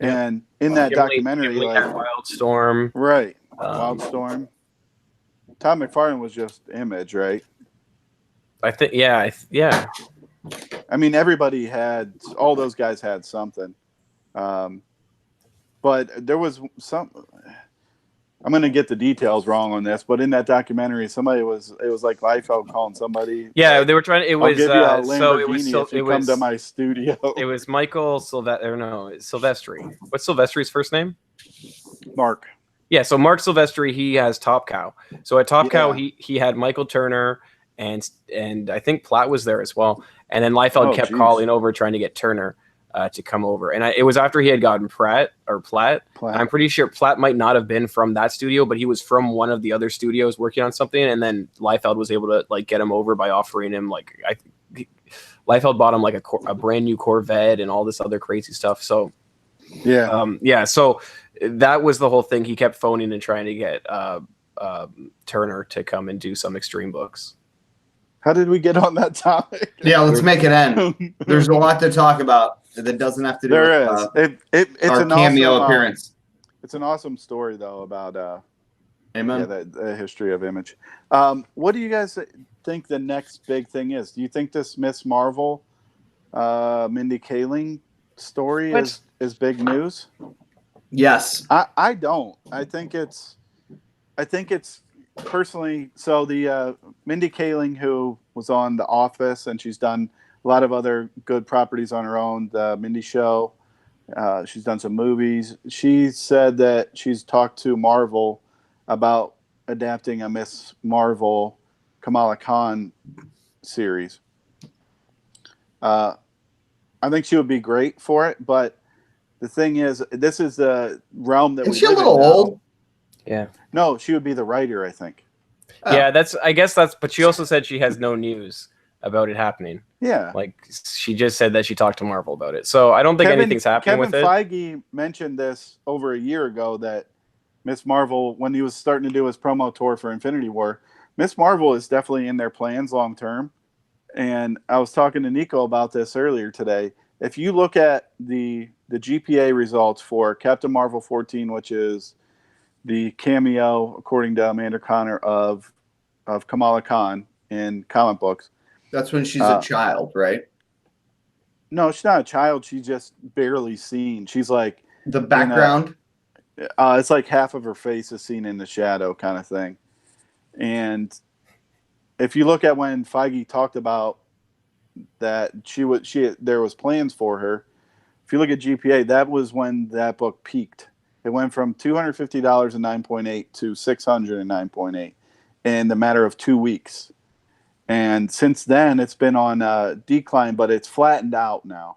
B: and in that documentary, like
A: Wildstorm,
B: right, Wildstorm. Tom McFarlane was just Image, right?
A: I think, yeah.
B: I mean, everybody had, all those guys had something, but there was some. I'm going to get the details wrong on this, but in that documentary, it was like Liefeld calling somebody.
A: Yeah,
B: like,
A: they were trying. It was
B: I'll give you a
A: Lamborghini
B: if you come to my studio.
A: It was Michael Silvestri. What's Silvestri's first name?
B: Mark.
A: Yeah, so Mark Silvestri, he has Top Cow. So at Top Cow, he had Michael Turner and I think Platt was there as well. And then Liefeld kept calling over trying to get Turner to come over. And it was after he had gotten Platt. I'm pretty sure Platt might not have been from that studio, but he was from one of the other studios working on something. And then Liefeld was able to like get him over by offering him Liefeld bought him like a brand new Corvette and all this other crazy stuff. So so that was the whole thing. He kept phoning and trying to get Turner to come and do some Extreme books.
B: How did we get on that topic?
C: Yeah, let's make it end. There's a lot to talk about that doesn't have to do with
B: it's
C: our cameo appearance.
B: It's an awesome story, though, about
C: the
B: history of Image. What do you guys think the next big thing is? Do you think this Miss Marvel, Mindy Kaling story is big news?
C: Yes.
B: I don't. I think it's personally, so the Mindy Kaling, who was on The Office, and she's done a lot of other good properties on her own, the Mindy Show, she's done some movies. She said that she's talked to Marvel about adapting a Miss Marvel Kamala Khan series. I think she would be great for it, but the thing is, this is the realm that
C: is she a little old?
A: Yeah.
B: No, she would be the writer, I think.
A: Yeah, but she also said she has no news about it happening.
B: Yeah.
A: Like, she just said that she talked to Marvel about it. So I don't think anything's happening with it.
B: Kevin Feige mentioned this over a year ago, that Miss Marvel, when he was starting to do his promo tour for Infinity War, Miss Marvel is definitely in their plans long term. And I was talking to Nico about this earlier today. If you look at the GPA results for Captain Marvel 14, which is the cameo, according to Amanda Connor, of Kamala Khan in comic books.
C: That's when she's a child, right?
B: No, she's not a child. She's just barely seen. She's like
C: the background.
B: It's like half of her face is seen in the shadow, kind of thing. And if you look at when Feige talked about that, there was plans for her. If you look at GPA, that was when that book peaked. It went from $250 and 9.8 to 609.8 in the matter of 2 weeks. And since then, it's been on decline, but it's flattened out now.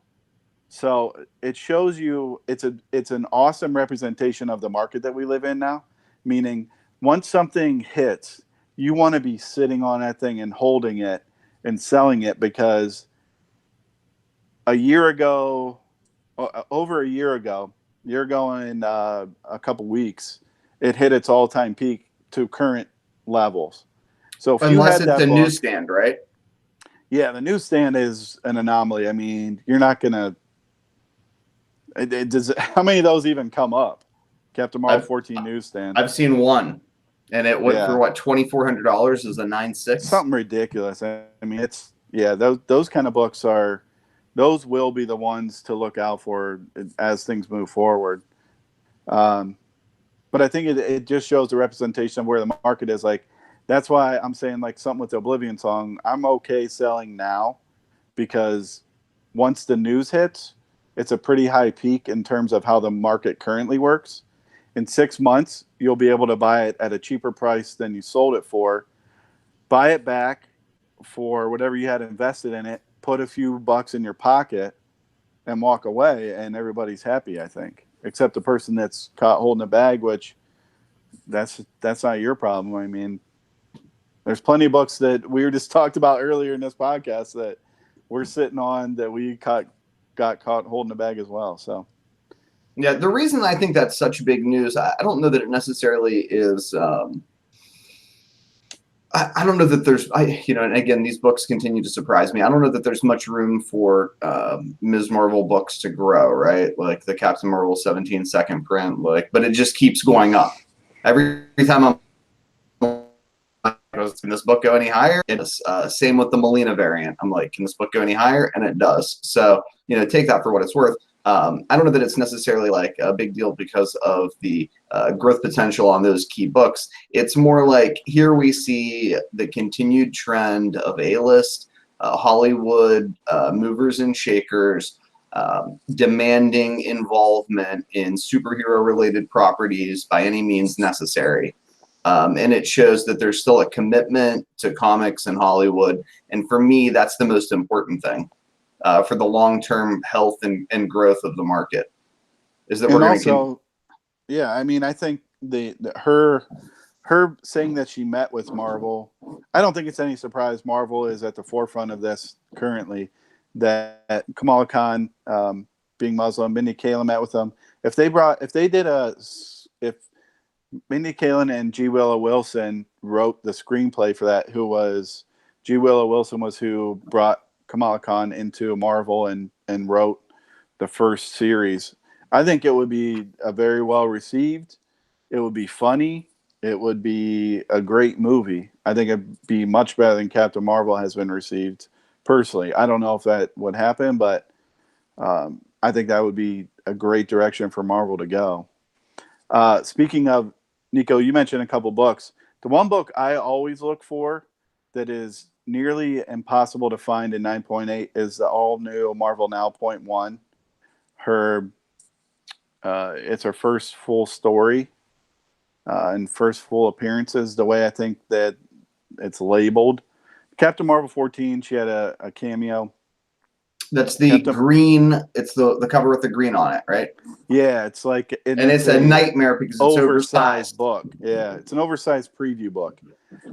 B: So it shows you it's an awesome representation of the market that we live in now. Meaning, once something hits, you want to be sitting on that thing and holding it and selling it, because over a year ago and a couple weeks, it hit its all-time peak to current levels. So if
C: Unless
B: you had
C: it's
B: that
C: a
B: book,
C: newsstand, right?
B: Yeah, the newsstand is an anomaly. I mean, you're not gonna. How many of those even come up? Captain Marvel 14 newsstand.
C: I've seen one, and it went for what, $2,400 as a 9.6.
B: Something ridiculous. I mean, those kind of books will be the ones to look out for as things move forward. But I think it just shows the representation of where the market is. Like, that's why I'm saying, like, something with the Oblivion song, I'm okay selling now, because once the news hits, it's a pretty high peak in terms of how the market currently works. In 6 months, you'll be able to buy it at a cheaper price than you sold it for, buy it back for whatever you had invested in it, put a few bucks in your pocket, and walk away, and everybody's happy, I think. Except the person that's caught holding a bag, which that's not your problem. I mean, there's plenty of books that we were just talked about earlier in this podcast that we're sitting on that we got caught holding a bag as well. So,
C: yeah, the reason I think that's such big news, I don't know that it necessarily is. I don't know that there's, and again, these books continue to surprise me. I don't know that there's much room for Ms. Marvel books to grow, right? Like the Captain Marvel 17 second print, but it just keeps going up. Every time I'm can this book go any higher? It's same with the Melina variant. I'm like, can this book go any higher? And it does. So, take that for what it's worth. I don't know that it's necessarily like a big deal because of the growth potential on those key books. It's more like here we see the continued trend of A-list Hollywood movers and shakers demanding involvement in superhero-related properties by any means necessary. And it shows that there's still a commitment to comics in Hollywood. And for me, that's the most important thing for the long-term health and growth of the market. Is that we're going to
B: yeah, I mean, I think her saying that she met with Marvel, I don't think it's any surprise Marvel is at the forefront of this currently. That Kamala Khan, being Muslim, Mindy Kaling met with them. If Mindy Kaling and G. Willow Wilson wrote the screenplay for that, G. Willow Wilson was who brought Kamala Khan into Marvel and wrote the first series. I think it would be a very well received. It would be funny. It would be a great movie. I think it'd be much better than Captain Marvel has been received. Personally, I don't know if that would happen, but I think that would be a great direction for Marvel to go. Speaking of, Nico, you mentioned a couple books. The one book I always look for that is nearly impossible to find in 9.8 is the all-new Marvel Now .1. It's her first full story and first full appearances, the way I think that it's labeled. Captain Marvel 14, she had a cameo.
C: That's the green. It's the cover with the green on it, right?
B: Yeah, it's like,
C: and it's a nightmare because it's oversized
B: book. Yeah, it's an oversized preview book.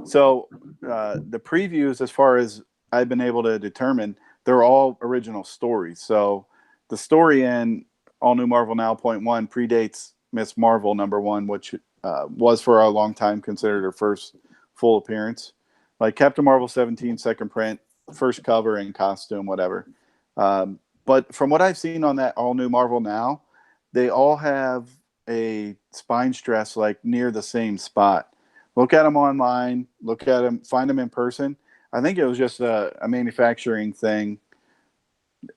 B: So the previews, as far as I've been able to determine, they're all original stories. So the story in All New Marvel Now .1 predates Miss Marvel #1, which was for a long time considered her first full appearance. Like Captain Marvel 17, second print, first cover and costume, whatever. But from what I've seen on that all new Marvel Now, they all have a spine stress like near the same spot. Look at them online, look at them, find them in person. I think it was just a manufacturing thing,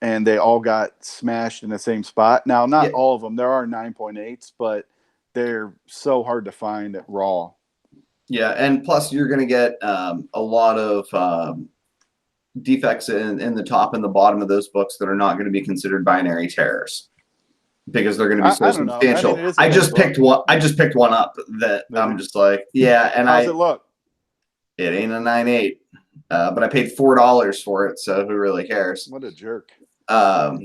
B: and they all got smashed in the same spot. Now, not all of them. There are 9.8s, but they're so hard to find at Raw.
C: Yeah, and plus you're going to get a lot of defects in the top and the bottom of those books that are not going to be considered binary tears because they're going to be so substantial. I just picked one up that I'm just like, yeah, and
B: how's it look?
C: It ain't a 9.8, but I paid $4 for it, so who really cares?
B: What a jerk.
C: Yeah,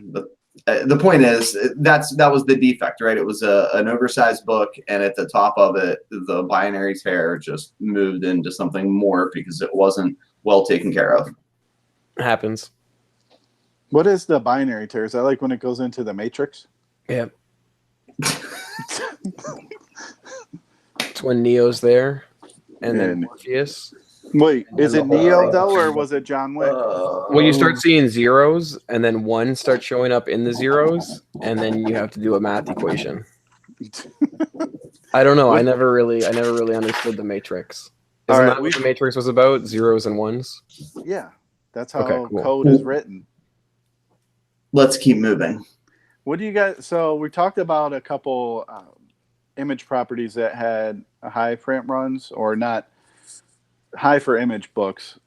C: but the point is that was the defect, right? It was an oversized book, and at the top of it, the binary tear just moved into something more because it wasn't well taken care of.
A: It happens.
B: What is the binary tear? Is that like when it goes into the Matrix?
A: Yeah. It's when Neo's there, and then Morpheus.
B: Wait, is it Neo though, or was it John Wick?
A: Well, you start seeing zeros, and then one starts showing up in the zeros, and then you have to do a math equation. I don't know. I never really understood the Matrix. Isn't that what the Matrix was about? Zeros and ones?
B: Yeah, that's how code is written.
C: Let's keep moving.
B: What do you guys? So we talked about a couple image properties that had high print runs or not high for image books.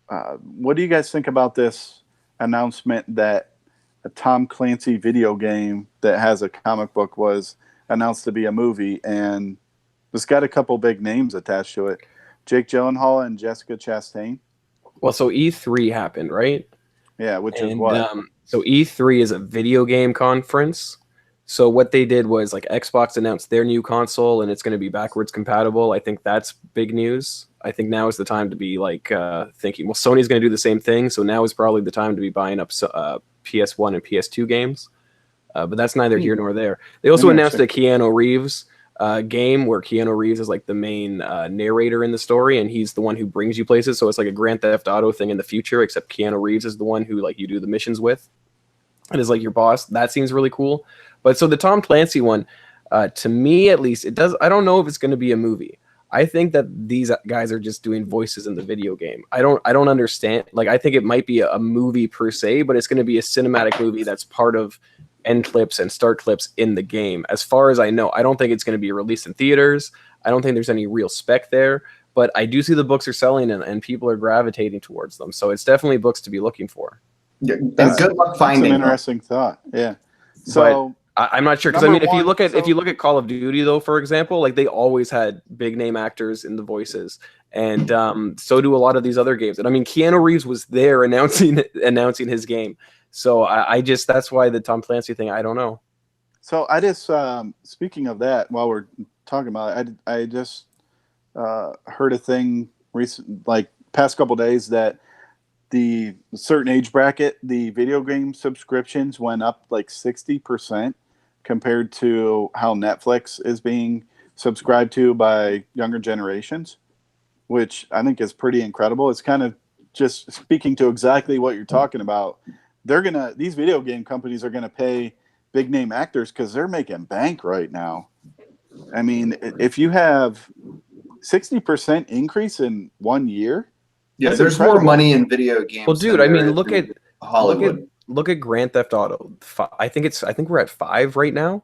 B: What do you guys think about this announcement that a Tom Clancy video game that has a comic book was announced to be a movie, and it's got a couple big names attached to it? Jake Gyllenhaal and Jessica Chastain.
A: Well, so E3 happened, right?
B: Yeah, which is what?
A: So E3 is a video game conference. So what they did was like Xbox announced their new console and it's going to be backwards compatible. I think that's big news. I think now is the time to be like thinking, well, Sony's going to do the same thing. So now is probably the time to be buying up PS1 and PS2 games. But that's neither here nor there. They also announced a Keanu Reeves game where Keanu Reeves is like the main narrator in the story, and he's the one who brings you places. So it's like a Grand Theft Auto thing in the future, except Keanu Reeves is the one who like you do the missions with and is like your boss. That seems really cool. But so the Tom Clancy one, to me at least, it does. I don't know if it's going to be a movie. I think that these guys are just doing voices in the video game. I don't understand. Like, I think it might be a movie per se, but it's going to be a cinematic movie that's part of end clips and start clips in the game. As far as I know, I don't think it's going to be released in theaters. I don't think there's any real spec there, but I do see the books are selling and people are gravitating towards them. So it's definitely books to be looking for.
C: Yeah, good luck finding.
B: That's an interesting thought. Yeah. So
A: I'm not sure, because I mean, if you look at Call of Duty though, for example, like they always had big name actors in the voices, and so do a lot of these other games. And I mean, Keanu Reeves was there announcing his game. So I just, that's why the Tom Clancy thing, I don't know.
B: So I just speaking of that, while we're talking about it, I just heard a thing recent, like past couple days, that the certain age bracket, the video game subscriptions went up like 60% compared to how Netflix is being subscribed to by younger generations, which I think is pretty incredible. It's kind of just speaking to exactly what you're talking about. These video game companies are gonna pay big name actors because they're making bank right now. I mean, if you have 60% increase in 1 year,
C: yeah, there's incredible. More money in video games.
A: Well, dude, I mean, look at
C: Hollywood.
A: Look at Grand Theft Auto. I think we're at 5 right now.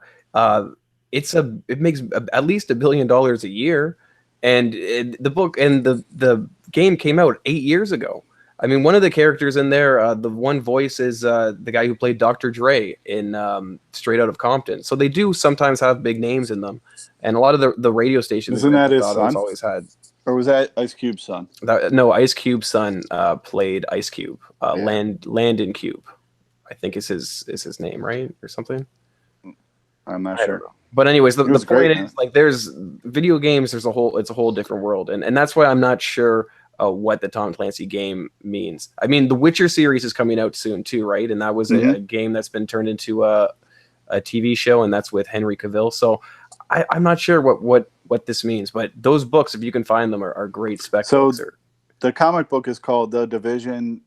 A: It makes at least $1 billion a year, and the book and the game came out 8 years ago. I mean, one of the characters in there, the one voice is the guy who played Dr. Dre in Straight Outta Compton. So they do sometimes have big names in them, and a lot of the radio stations.
B: Isn't that his son?
A: Always had.
B: Or was that Ice Cube's son?
A: No, Ice Cube's son played Ice Cube. Landon Cube, I think is his name, right, or something.
B: I'm not sure.
A: But anyways, the point is, like, there's video games. It's a whole different world, and that's why I'm not sure what the Tom Clancy game means. I mean, the Witcher series is coming out soon too, right? And that was a game that's been turned into a TV show, and that's with Henry Cavill. So I'm not sure what what this means. But those books, if you can find them, are great spec books.
B: The comic book is called The Division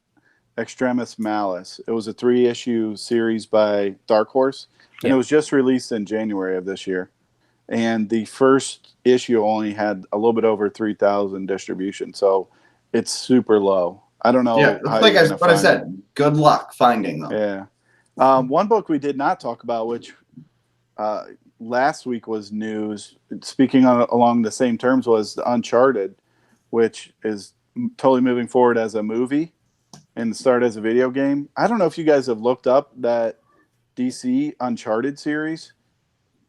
B: Extremis Malice. It was a 3-issue series by Dark Horse, and it was just released in January of this year. And the first issue only had a little bit over 3,000 distribution, so it's super low. I don't know.
C: Yeah,
B: how
C: like
B: what
C: I said, good luck finding them.
B: Yeah. One book we did not talk about, which last week was news, speaking along the same terms, was Uncharted, which is totally moving forward as a movie and start as a video game. I don't know if you guys have looked up that DC Uncharted series.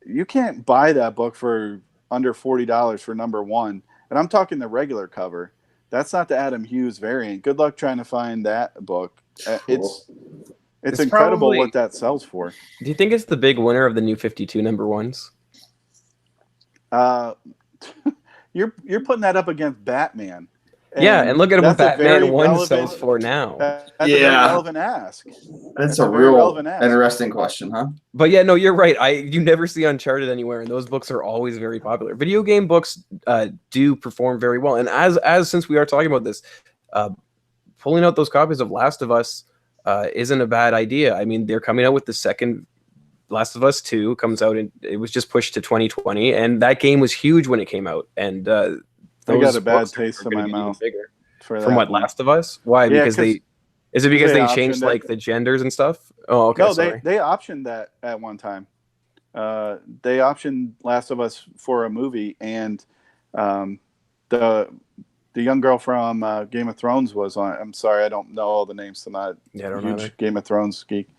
B: You can't buy that book for under $40 for number 1. And I'm talking the regular cover. That's not the Adam Hughes variant. Good luck trying to find that book. It's incredible probably, what that sells for.
A: Do you think it's the big winner of the new 52 number 1s?
B: You're putting that up against Batman.
A: And look at what Batman 1 sells for now.
B: That's a very relevant ask.
C: That's a real interesting question, huh?
A: But yeah, no, you're right. You never see Uncharted anywhere, and those books are always very popular. Video game books do perform very well, and as since we are talking about this, pulling out those copies of Last of Us isn't a bad idea. I mean, they're coming out with the second Last of Us 2 comes out, and it was just pushed to 2020, and that game was huge when it came out, and
B: I got a bad taste in my mouth.
A: From what, Last of Us? Why? Because they changed like the genders and stuff? Oh, okay.
B: No, they optioned that at one time. They optioned Last of Us for a movie, and the young girl from Game of Thrones was on. I'm sorry, I don't know all the names. I'm not a huge Game of Thrones geek.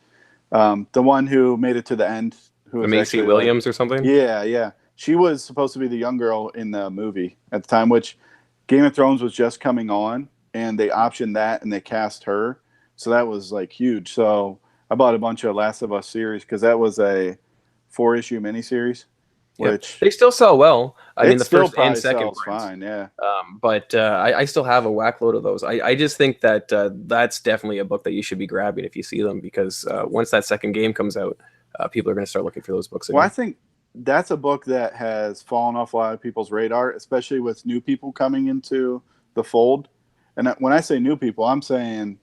B: The one who made it to the end, who was
A: Macy Williams or something.
B: Yeah. She was supposed to be the young girl in the movie at the time, which Game of Thrones was just coming on, and they optioned that and they cast her. So that was like huge. So I bought a bunch of Last of Us series because that was a 4-issue miniseries, which
A: they still sell well. I mean, the first and second
B: fine, yeah.
A: But I still have a whack load of those. I just think that that's definitely a book that you should be grabbing if you see them, because once that second game comes out, people are going to start looking for those books again.
B: Well, I think that's a book that has fallen off a lot of people's radar, especially with new people coming into the fold. And when I say new people, I'm saying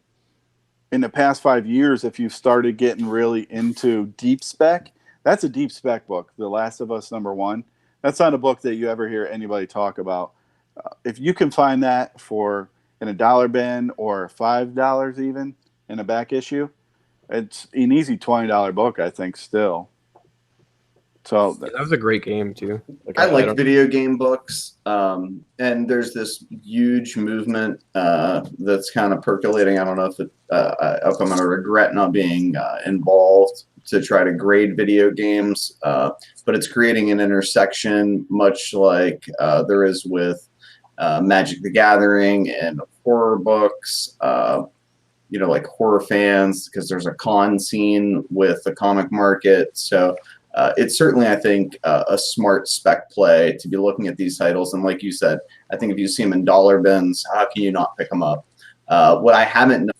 B: in the past 5 years, if you've started getting really into deep spec, that's a deep spec book. The Last of Us #1. That's not a book that you ever hear anybody talk about. If you can find that for in a dollar bin or $5 even in a back issue, it's an easy $20 book, I think, still. So
A: that was a great game too.
C: I like video game books, and there's this huge movement that's kind of percolating. I don't know if I'm going to regret not being involved to try to grade video games, but it's creating an intersection, much like there is with Magic the Gathering and horror books. Like horror fans, because there's a con scene with the comic market. So it's certainly, I think, a smart spec play to be looking at these titles. And like you said, I think if you see them in dollar bins, how can you not pick them up? What I haven't.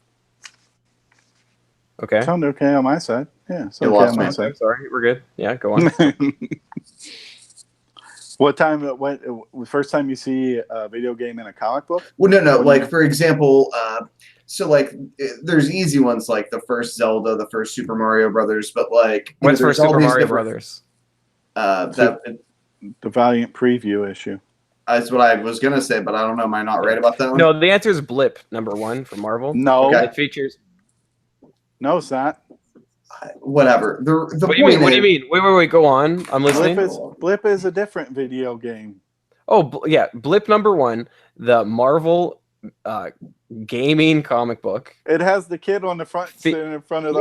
A: Okay.
B: Sound okay on my side? Yeah. Okay on my side.
A: Sorry, we're good. Yeah, go on.
B: What time? The first time you see a video game in a comic book?
C: Well, no. Like for example, so like there's easy ones like the first Zelda, the first Super Mario Brothers, but like
A: what's for Super Mario Brothers?
B: The Valiant preview issue.
C: That's what I was gonna say, but I don't know. Am I not right about that one?
A: No, the answer is Blip #1 from Marvel.
B: No,
A: okay. It features.
B: No, it's not.
C: Whatever.
A: What do you mean? What do you mean? Wait. Go on. I'm listening.
B: Blip is a different video game.
A: Oh, yeah. Blip #1, the Marvel gaming comic book.
B: It has the kid on the front sitting in front of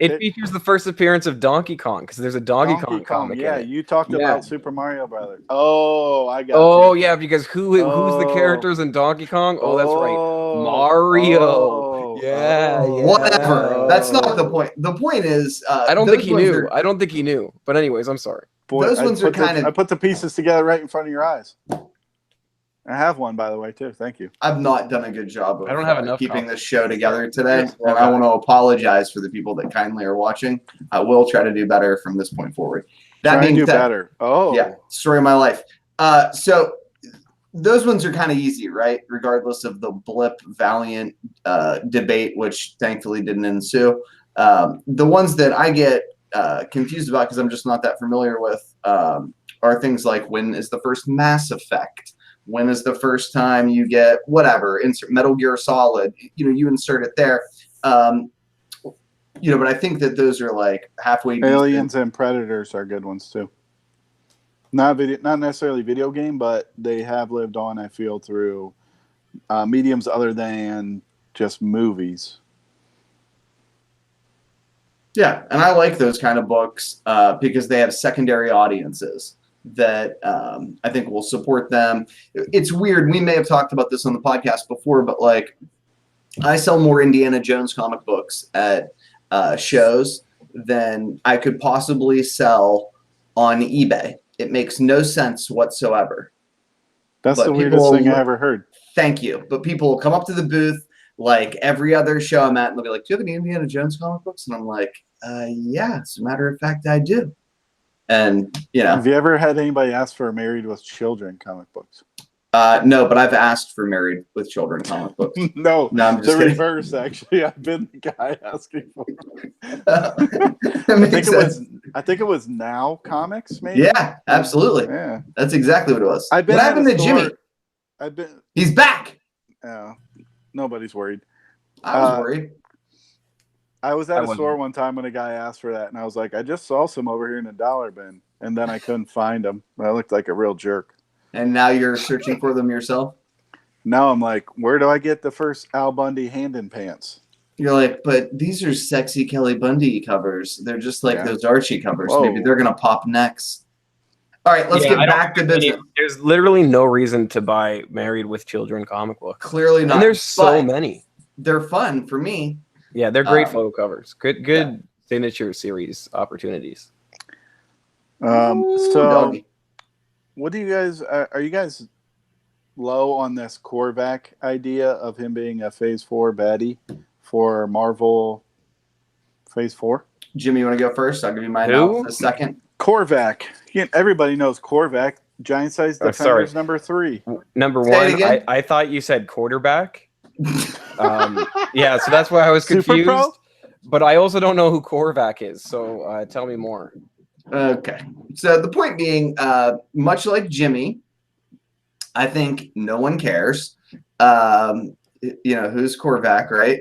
A: it features the first appearance of Donkey Kong, because there's a Donkey Kong comic.
B: Yeah, you talked about Super Mario Brothers. Oh, I got
A: you. Yeah, because who's the characters in Donkey Kong? Oh, that's right. Mario. Yeah.
C: Whatever. That's not the point. The point is
A: I don't think he knew. I don't think he knew. But anyways, I'm sorry.
B: Boy, those ones are I put the pieces together right in front of your eyes. I have one, by the way, too. Thank you.
C: I've not done a good job of
A: I don't have enough
C: keeping this show together today, and I want to apologize for the people that kindly are watching. I will try to do better from this point forward.
B: That means better. Oh,
C: yeah, story of my life. So those ones are kind of easy, right? Regardless of the Blip Valiant debate, which thankfully didn't ensue. The ones that I get confused about because I'm just not that familiar with are things like when is the first Mass Effect? When is the first time you get whatever, insert Metal Gear Solid? You insert it there. But I think that those are like halfway decent.
B: Aliens and Predators are good ones too. Not necessarily video game, but they have lived on, I feel, through mediums other than just movies.
C: Yeah, and I like those kind of books because they have secondary audiences that I think will support them. It's weird. We may have talked about this on the podcast before, but like I sell more Indiana Jones comic books at shows than I could possibly sell on eBay. It makes no sense whatsoever.
B: That's the weirdest thing I ever heard.
C: Thank you. But people will come up to the booth like every other show I'm at, and they'll be like, "Do you have any Indiana Jones comic books?" And I'm like, "Yeah, as a matter of fact, I do." And
B: have you ever had anybody ask for Married with Children comic books?
C: No, but I've asked for Married with Children comic books.
B: No,
C: I'm just kidding.
B: Reverse. Actually, I've been the guy asking for. I think it was Now Comics, maybe.
C: Yeah, absolutely.
B: Yeah,
C: that's exactly what it was.
B: What happened to Jimmy?
C: He's back.
B: Nobody's worried.
C: I was worried.
B: I was at a store one time when a guy asked for that, and I was like, I just saw some over here in a dollar bin, and then I couldn't find them. I looked like a real jerk.
C: And now you're searching for them yourself?
B: Now I'm like, where do I get the first Al Bundy hand in pants?
C: You're like, but these are sexy Kelly Bundy covers. They're just like those Archie covers. Whoa. Maybe they're going to pop next. All right, let's get back to business.
A: There's literally no reason to buy Married with Children comic books.
C: Clearly not.
A: And there's so many.
C: They're fun for me.
A: Yeah, they're great photo covers. Good signature series opportunities.
B: So, what do you guys are you guys low on this Korvac idea of him being a Phase 4 baddie for Marvel Phase 4?
C: Jimmy, you want to go first? I'll give you my analysis second.
B: Korvac. Everybody knows Korvac. Giant size defenders number 3.
A: Number 1. I thought you said quarterback. Yeah, so that's why I was confused. But I also don't know who Korvac is, so tell me more.
C: Okay. So the point being, much like Jimmy, I think no one cares. Who's Korvac, right?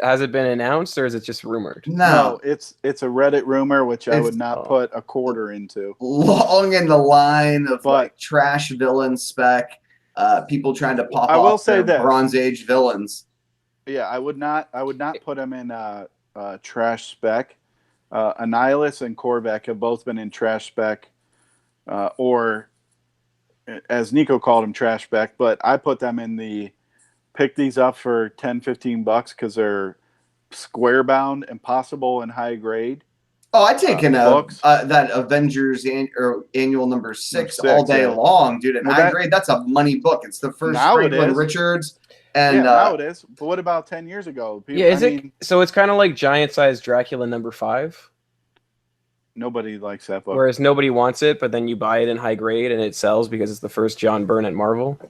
A: Has it been announced, or is it just rumored?
C: No,
B: it's a Reddit rumor, which I would not put a quarter into.
C: Long in the line of like trash villain spec. People trying to pop off their Bronze Age villains.
B: Yeah, I would not put him in trash spec. Annihilus and Korvac have both been in trash spec, or as Nico called them, trash spec. But I put them in the pick these up for $10-15 because they're square bound, impossible, and high grade.
C: Oh, I'd taken that Avengers annual number 6 all day long, dude. And high grade, that's a money book. It's the first Franklin Richards. And
B: now it is. But what about 10 years ago?
A: So it's kind of like giant size Dracula number 5.
B: Nobody likes that book.
A: Whereas nobody wants it, but then you buy it in high grade and it sells because it's the first John Byrne at Marvel.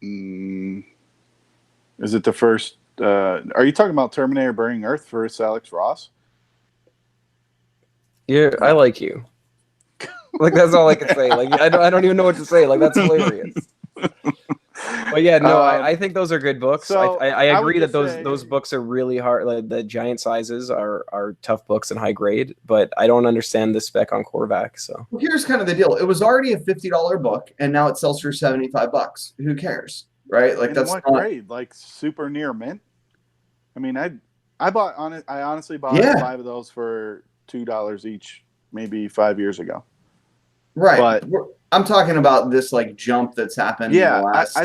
B: Is it the first? Are you talking about Terminator Burning Earth versus Alex Ross?
A: Yeah, I like you. Like, that's all I can say. Like, I don't even know what to say. Like, that's hilarious. But yeah, no, I think those are good books. So I agree that those books are really hard. Like, the giant sizes are tough books and high grade, but I don't understand the spec on Korvac. So
C: here's kind of the deal. It was already a $50 book, and now it sells for $75. Who cares, right? Like, that's
B: what grade? Like super near mint. I mean, I honestly bought 5 of those for $2 each, maybe 5 years ago.
C: Right, but I'm talking about this like jump that's happened in the last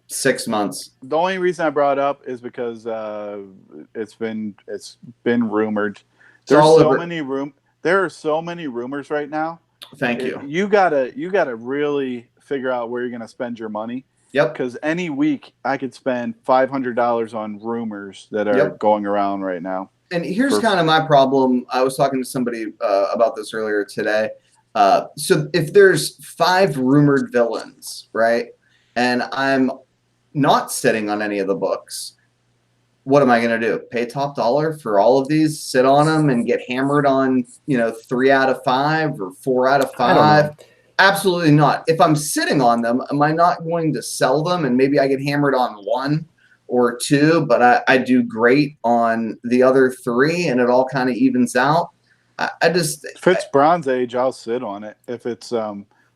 C: 6 months.
B: The only reason I brought it up is because it's been rumored. There are so many rumors right now.
C: Thank you.
B: You gotta really figure out where you're gonna spend your money.
C: Yep.
B: Because any week I could spend $500 on rumors that are going around right now.
C: And here's kind of my problem. I was talking to somebody about this earlier today. So if there's 5 rumored villains, right, and I'm not sitting on any of the books, what am I going to do? Pay top dollar for all of these, sit on them, and get hammered on, 3 out of 5 or 4 out of
A: I don't
C: 5?
A: know.
C: Absolutely not. If I'm sitting on them, am I not going to sell them? And maybe I get hammered on 1 or 2, but I do great on the other 3, and it all kind of evens out. I just
B: If it's Bronze Age, I'll sit on it. If it's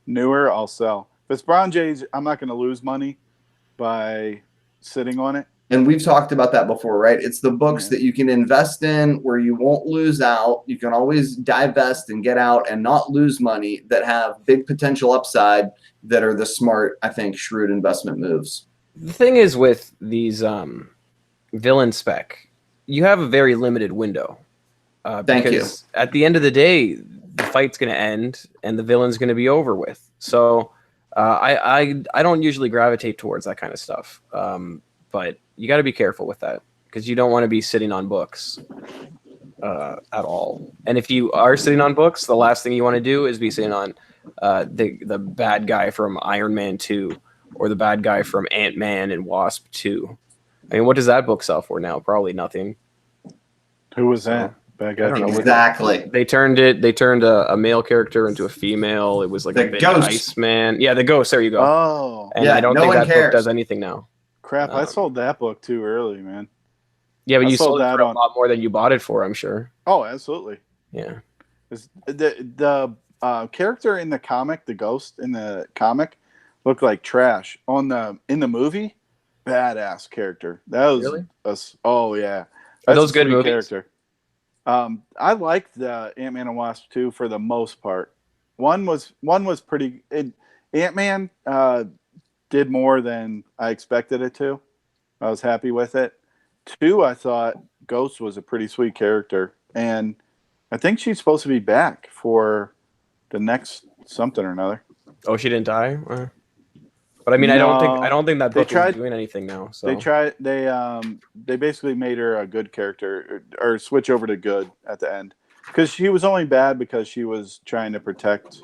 B: newer, I'll sell. If it's Bronze Age, I'm not going to lose money by sitting on it.
C: And we've talked about that before, right? It's the books
B: Yeah.
C: that you can invest in where you won't lose out. You can always divest and get out and not lose money, that have big potential upside, that are the smart, I think, shrewd investment moves.
A: The thing is with these villain spec, you have a very limited window.
C: Thank you.
A: Because at the end of the day, the fight's going to end and the villain's going to be over with. So I don't usually gravitate towards that kind of stuff. But you got to be careful with that, because you don't want to be sitting on books at all. And if you are sitting on books, the last thing you want to do is be sitting on the bad guy from Iron Man 2 or the bad guy from Ant-Man and Wasp 2. I mean, what does that book sell for now? Probably nothing.
B: Who was that? Bad guy.
A: I don't know.
C: Exactly.
A: They turned a male character into a female. It was like
C: The
A: a big
C: Ghost.
A: Iceman. Yeah, the Ghost. There you go.
B: Oh,
A: And
C: Yeah,
A: I don't
C: no
A: think
C: one
A: that
C: cares.
A: book does anything now.
B: crap. I sold that book too early, man.
A: Yeah, but
B: I
A: you
B: sold
A: sold it
B: that
A: for a
B: on-
A: lot more than you bought it for, I'm sure.
B: Oh, absolutely.
A: Yeah.
B: The character in the comic, the Ghost in the comic, looked like trash. In the movie, badass character. That was
A: Really?
B: oh yeah.
A: Are
B: That's
A: those
B: a
A: good
B: sweet
A: movies?
B: character. I liked the Ant-Man and Wasp 2 for the most part. One was pretty. Ant-Man did more than I expected it to. I was happy with it. 2, I thought Ghost was a pretty sweet character, and I think she's supposed to be back for the next something or another.
A: Oh, she didn't die? But I mean, I don't think that
B: They
A: book
B: tried-
A: is doing anything now. So
B: They basically made her a good character, or switch over to good at the end, because she was only bad because she was trying to protect.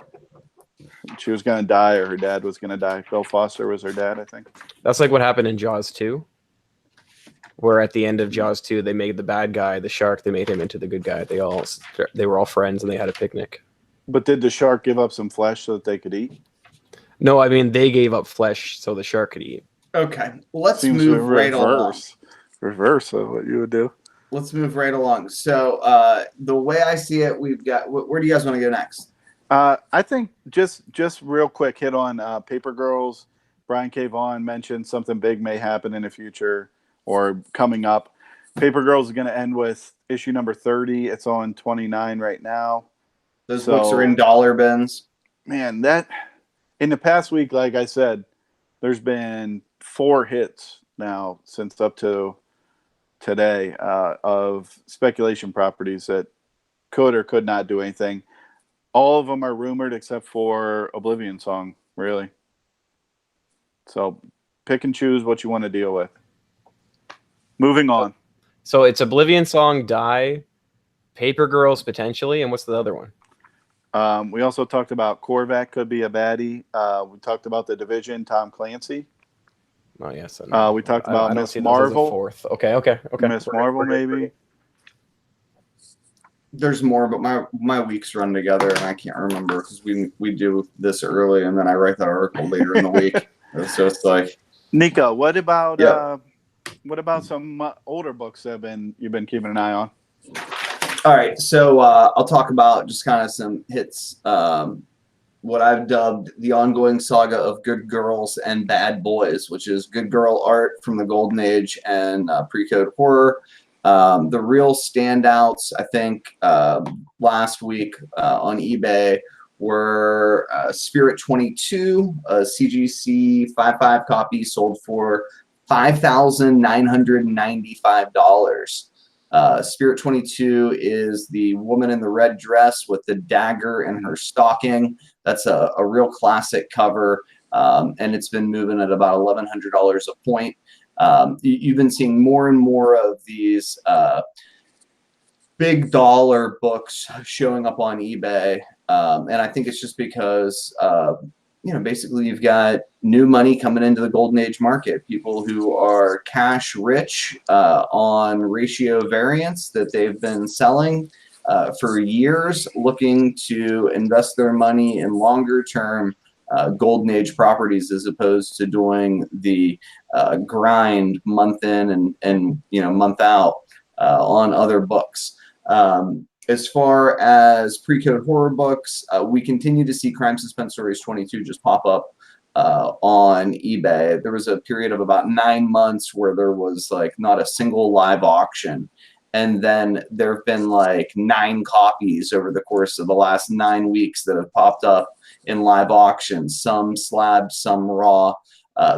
B: She was going to die, or her dad was going to die. Bill Foster was her dad, I think.
A: that's like what happened in Jaws 2. Where at the end of Jaws 2, they made the bad guy, the shark, they made him into the good guy. They were all friends and they had a picnic.
B: But did the shark give up some flesh so that they could eat?
A: No, I mean they gave up flesh so the shark could eat.
C: Okay, let's
B: Seems
C: move right along.
B: Reverse of what you would do.
C: Let's move right along. So the way I see it, we've got. Where do you guys want to go next?
B: I think just real quick, hit on Paper Girls. Brian K. Vaughan mentioned something big may happen in the future or coming up. Paper Girls is going to end with issue number 30. It's on 29 right now.
C: Those books are in dollar bins.
B: Man, that in the past week, like I said, there's been 4 hits now since up to today of speculation properties that could or could not do anything. All of them are rumored except for Oblivion Song, really. So pick and choose what you want to deal with. Moving on.
A: So it's Oblivion Song, Die, Paper Girls potentially, and what's the other one?
B: We also talked about Korvac could be a baddie. We talked about The Division, Tom Clancy.
A: Oh yes.
B: We talked about
A: I don't
B: Miss
A: see those as a
B: Marvel.
A: fourth. Okay.
B: Miss Marvel, maybe.
C: There's more, but my weeks run together, and I can't remember because we do this early, and then I write that article later in the week. So it's like,
B: Nico, what about
C: Yeah.
B: What about some older books that you've been keeping an eye on?
C: all right. So I'll talk about just kind of some hits. What I've dubbed the ongoing saga of good girls and bad boys, which is good girl art from the golden age and pre-code horror. The real standouts, I think, last week on eBay were Spirit 22, a CGC 5.5 copy sold for $5,995. Spirit 22 is the woman in the red dress with the dagger in her stocking. That's a real classic cover, and it's been moving at about $1,100 a point. You've been seeing more and more of these big dollar books showing up on eBay And I think it's just because, basically you've got new money coming into the golden age market, people who are cash rich on ratio variance that they've been selling for years, looking to invest their money in longer term golden age properties as opposed to doing the grind month in and month out on other books. As far as pre-code horror books, we continue to see Crime Suspense Stories 22 just pop up on eBay. There was a period of about 9 months where there was like not a single live auction. And then there have been like 9 copies over the course of the last 9 weeks that have popped up in live auctions, some slabbed, some raw.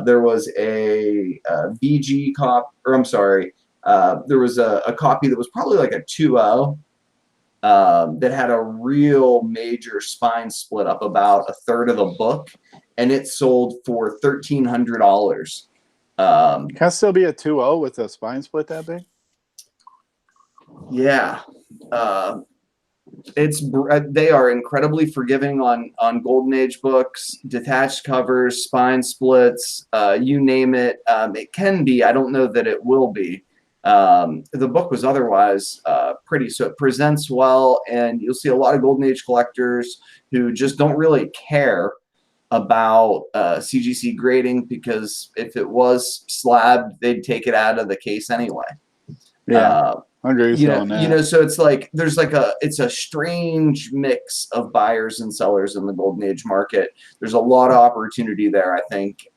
C: There was a VG cop, or I'm sorry, there was a copy that was probably like a 2.0 that had a real major spine split up about a third of the book, and it sold for $1,300.
B: Can it still be a 2.0 with a spine split that big?
C: Yeah. They are incredibly forgiving on golden age books, detached covers, spine splits, you name it. It can be. I don't know that it will be. The book was otherwise pretty, so it presents well, and you'll see a lot of golden age collectors who just don't really care about CGC grading, because if it was slabbed, they'd take it out of the case anyway.
B: Yeah. I agree with you on that.
C: So it's like it's a strange mix of buyers and sellers in the golden age market. There's a lot of opportunity there, I think.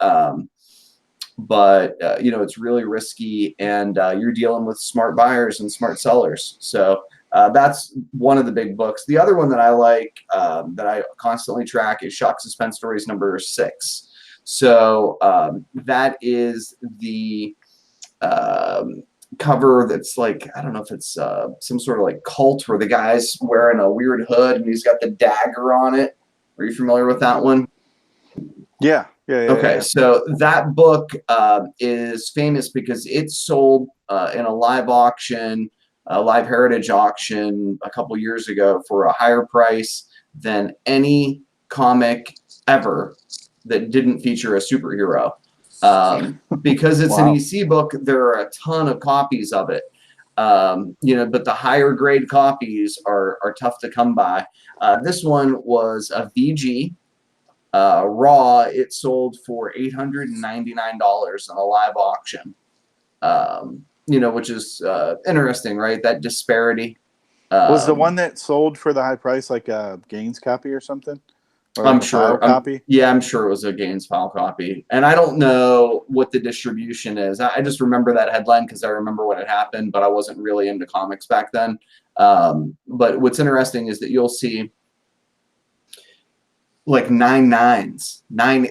C: But it's really risky, and you're dealing with smart buyers and smart sellers. So that's one of the big books. The other one that I like, that I constantly track, is Shock Suspense Stories number 6. So that is the cover that's like, I don't know if it's some sort of like cult where the guy's wearing a weird hood and he's got the dagger on it. Are you familiar with that one?
B: Yeah.
C: Okay, so that book is famous because it sold in a live auction, a live heritage auction a couple years ago for a higher price than any comic ever that didn't feature a superhero. Because it's an EC book, there are a ton of copies of it. But the higher grade copies are tough to come by. This one was a VG. Raw, it sold for $899 on a live auction. Which is interesting, right? That disparity.
B: Was the one that sold for the high price like a Gaines copy or something? Or
C: I'm
B: like
C: sure.
B: Copy?
C: I'm sure it was a Gaines file copy. And I don't know what the distribution is. I just remember that headline because I remember when it happened, but I wasn't really into comics back then. But what's interesting is that you'll see like 9 9s.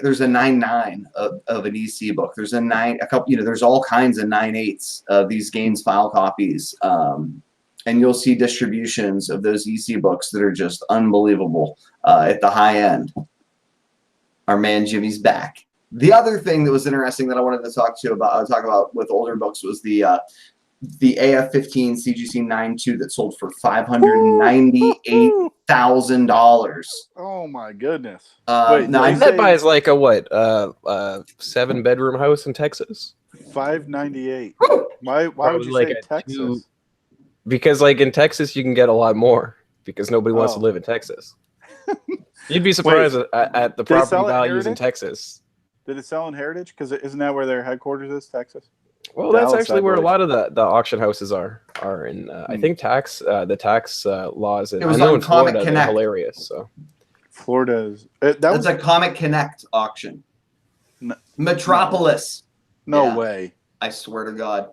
C: There's a 9.9 of an EC book. There's there's all kinds of 9.8s of these Gaines file copies. And you'll see distributions of those EC books that are just unbelievable at the high end. Our man Jimmy's back. The other thing that was interesting that I wanted to talk about with older books was the AF-15 CGC 9.2 that sold for $598,000.
B: Oh my goodness!
A: Wait, that buys like a 7-bedroom house in Texas.
B: $598. Why would you say Texas?
A: Because like in Texas, you can get a lot more because nobody wants to live in Texas. You'd be surprised at the property values in Texas.
B: Did it sell in Heritage? Because isn't that where their headquarters is, Texas?
A: Well, that's actually where a lot of the auction houses are in. I think the tax laws.
C: It was on Comic Connect.
A: Hilarious. So
B: Florida's
C: that's a Comic Connect auction. Metropolis.
B: No way.
C: I swear to God.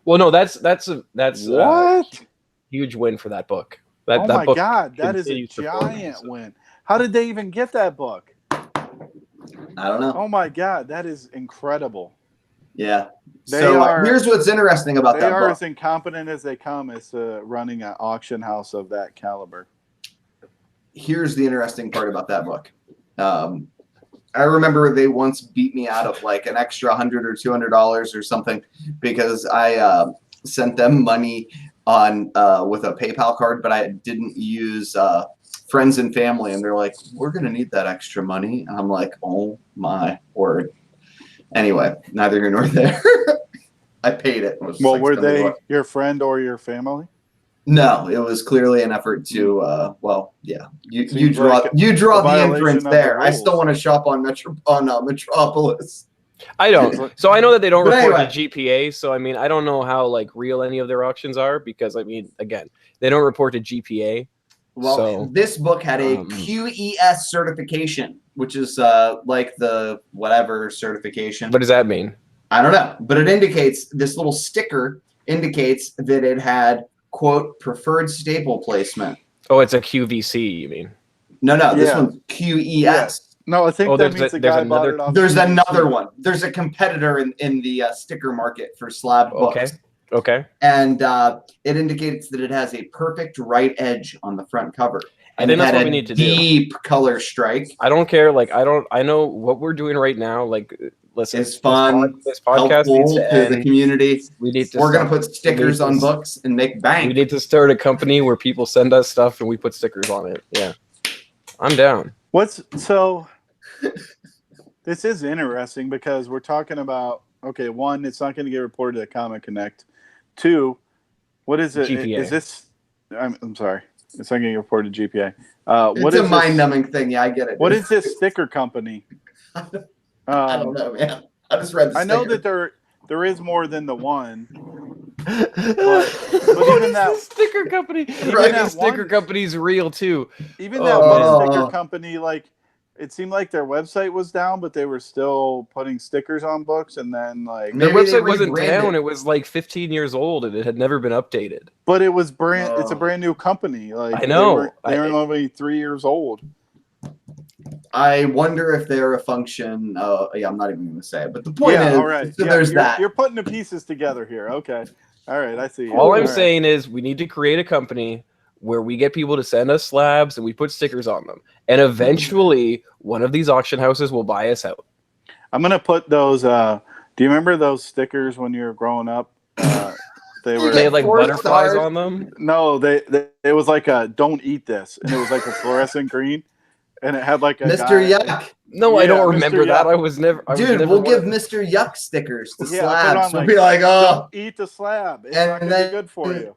A: Well, no, that's
B: what
A: huge win for that book.
B: Oh my God, that is a giant win. How did they even get that book?
C: I don't know.
B: Oh my God, that is incredible.
C: Yeah. Here's what's interesting about that book.
B: They are as incompetent as they come as running an auction house of that caliber.
C: Here's the interesting part about that book. I remember they once beat me out of like an extra $100 or $200 or something because I sent them money on with a PayPal card, but I didn't use friends and family, and they're like, "We're gonna need that extra money." And I'm like, "Oh my word!" Anyway, neither here nor there. I paid it. It was
B: Well,
C: like
B: were
C: spending
B: they
C: what-
B: your friend or your family?
C: No, it was clearly an effort to. Well, yeah, you
B: Seems
C: draw
B: like
C: you draw
B: a
C: the
B: violation
C: inference
B: of the
C: there. I still
B: rules.
C: want to shop on Metropolis.
A: I don't. So I know that they don't
C: But
A: report
C: anyway.
A: to GPA. So I mean, I don't know how like real any of their auctions are because I mean, again, they don't report to GPA.
C: Well,
A: So,
C: this book had a
A: um,
C: QES certification, which is like the whatever certification.
A: what does that mean?
C: I don't know, but it indicates this little sticker indicates that it had quote preferred staple placement.
A: Oh, it's a QVC. You mean?
C: No, this
B: Yeah.
C: one's QES.
B: Yeah. No, I think
A: Oh,
B: that
A: there's
B: means
A: a-
B: the
A: there's
B: guy bought
A: another-
B: it off.
C: There's
B: QVC.
C: another one. There's a competitor in the sticker market for slab books.
A: Okay.
C: And it indicates that it has a perfect right edge on the front cover.
A: I
C: And
A: think
C: it
A: that's
C: had
A: what
C: a
A: we need to do.
C: deep color strike.
A: I don't care. Like I know what we're doing right now. Like, listen,
C: It's fun,
A: This podcast needs
C: helpful
A: to
C: to the
A: end.
C: community.
A: We need to.
C: We're going to
A: stop-
C: put stickers
A: we need
C: on
A: to-
C: books and make
A: We
C: bank.
A: need to start a company where people send us stuff and we put stickers on it. Yeah, I'm down.
B: So this is interesting because we're talking about, okay, one, it's not going to get reported at Comic Connect. Two, what is it?
A: GPA.
B: Is this? I'm sorry, it's not going to get reported to GPA.
C: It's a mind-numbing thing. Yeah, I get it.
B: What is this sticker company?
C: I don't know, man. I just read the
B: I know
C: sticker.
B: that there is more than the one.
A: But
B: even that-
A: sticker company,
C: Right,
A: the
B: that
A: sticker
B: one-
A: company's real too.
B: Even that one
C: Oh.
B: sticker company, like it seemed like their website was down, but they were still putting stickers on books, and then like,
C: Maybe
A: Their
C: they
A: website wasn't
C: rebranded.
A: down. It was like 15 years old and it had never been updated.
B: but it was brand. It's a
C: Oh.
B: brand new company. Like
A: I know.
B: they were only 3 years old.
C: I wonder if they're a function. Yeah, I'm not even going to say it. But the point
B: Yeah,
C: is,
B: all right.
C: so
B: Yeah,
C: there's
B: you're,
C: that.
B: You're putting the pieces together here. Okay. All right, I see.
A: All I'm
B: right.
A: saying is we need to create a company where we get people to send us slabs and we put stickers on them. And eventually one of these auction houses will buy us out.
B: I'm gonna put those. Do you remember those stickers when you were growing up? They were.
A: They had like
C: 4
A: butterflies
C: stars.
A: on them.
B: No, it was like a "Don't eat this," and it was like a fluorescent green, and it had like a
C: Mr.
B: guy-
C: Yuck.
A: No, I
B: Yeah,
A: don't
B: Mr.
A: remember that.
B: Yuck.
A: I was never.
C: Dude, we'll give Mr. Yuck stickers to
B: Yeah, put
C: slabs.
B: on,
C: We'll
B: like,
C: be like, oh,
B: Don't eat the slab. It's
C: And
B: not gonna
C: then-
B: be good for you.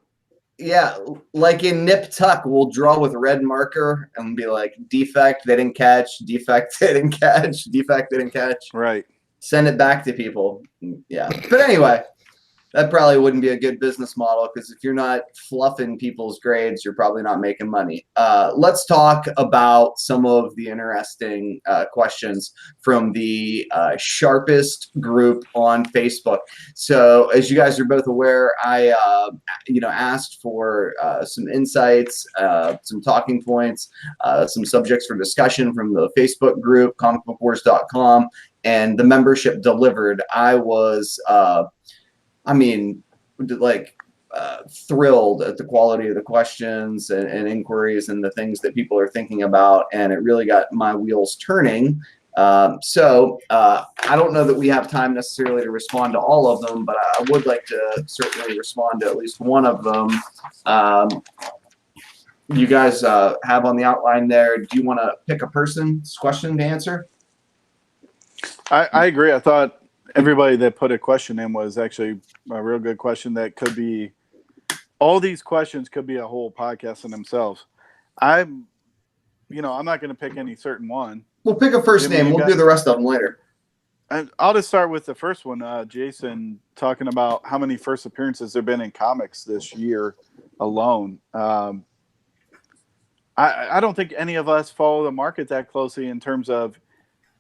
C: yeah, like in Nip Tuck, we'll draw with red marker and be like, defect, they didn't catch, defect, they didn't catch, defect, they didn't catch.
B: Right.
C: Send it back to people. Yeah. But anyway, that probably wouldn't be a good business model because if you're not fluffing people's grades, you're probably not making money. Let's talk about some of the interesting questions from the sharpest group on Facebook. So as you guys are both aware, I asked for some insights, some talking points, some subjects for discussion from the Facebook group, comicbookwars.com, and the membership delivered. I was thrilled at the quality of the questions and inquiries and the things that people are thinking about, and it really got my wheels turning. So I don't know that we have time necessarily to respond to all of them, but I would like to certainly respond to at least one of them. You guys have on the outline there, do you want to pick a person's question to answer?
B: I agree. I thought everybody that put a question in was actually a real good question that could be. All these questions could be a whole podcast in themselves. I'm not going to pick any certain one.
C: We'll pick a first
B: Jimmy,
C: name. We'll do the rest of them later.
B: I'll just start with the first one. Jason talking about how many first appearances there have been in comics this year alone. I don't think any of us follow the market that closely in terms of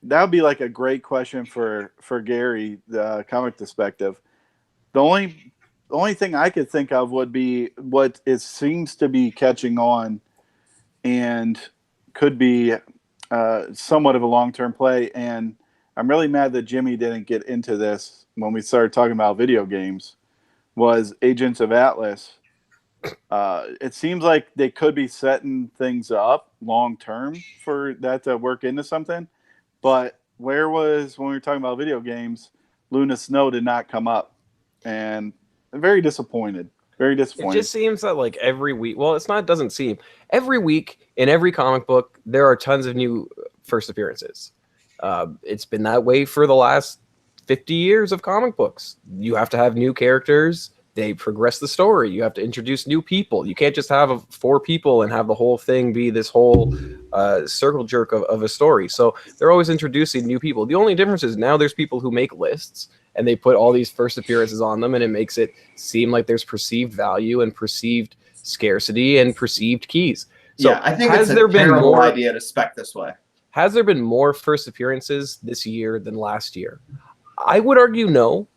B: that would be like a great question for Gary, the comic perspective. The only thing I could think of would be what it seems to be catching on and could be somewhat of a long-term play. And I'm really mad that Jimmy didn't get into this when we started talking about video games, was Agents of Atlas. It seems like they could be setting things up long-term for that to work into something. But where was, when we were talking about video games, Luna Snow did not come up. And I'm very disappointed. Very
A: It
B: disappointed.
A: just seems that like every week, well, it's not, it doesn't seem. Every week in every comic book, there are tons of new first appearances. It's been that way for the last 50 years of comic books. You have to have new characters. They progress the story. You have to introduce new people. You can't just have 4 people and have the whole thing be this whole circle jerk of a story. So they're always introducing new people. The only difference is now there's people who make lists and they put all these first appearances on them, and it makes it seem like there's perceived value and perceived scarcity and perceived keys. So
C: yeah, I think
A: has
C: it's
A: there
C: a
A: been
C: terrible
A: more
C: idea to spec this way.
A: has there been more first appearances this year than last year? I would argue no.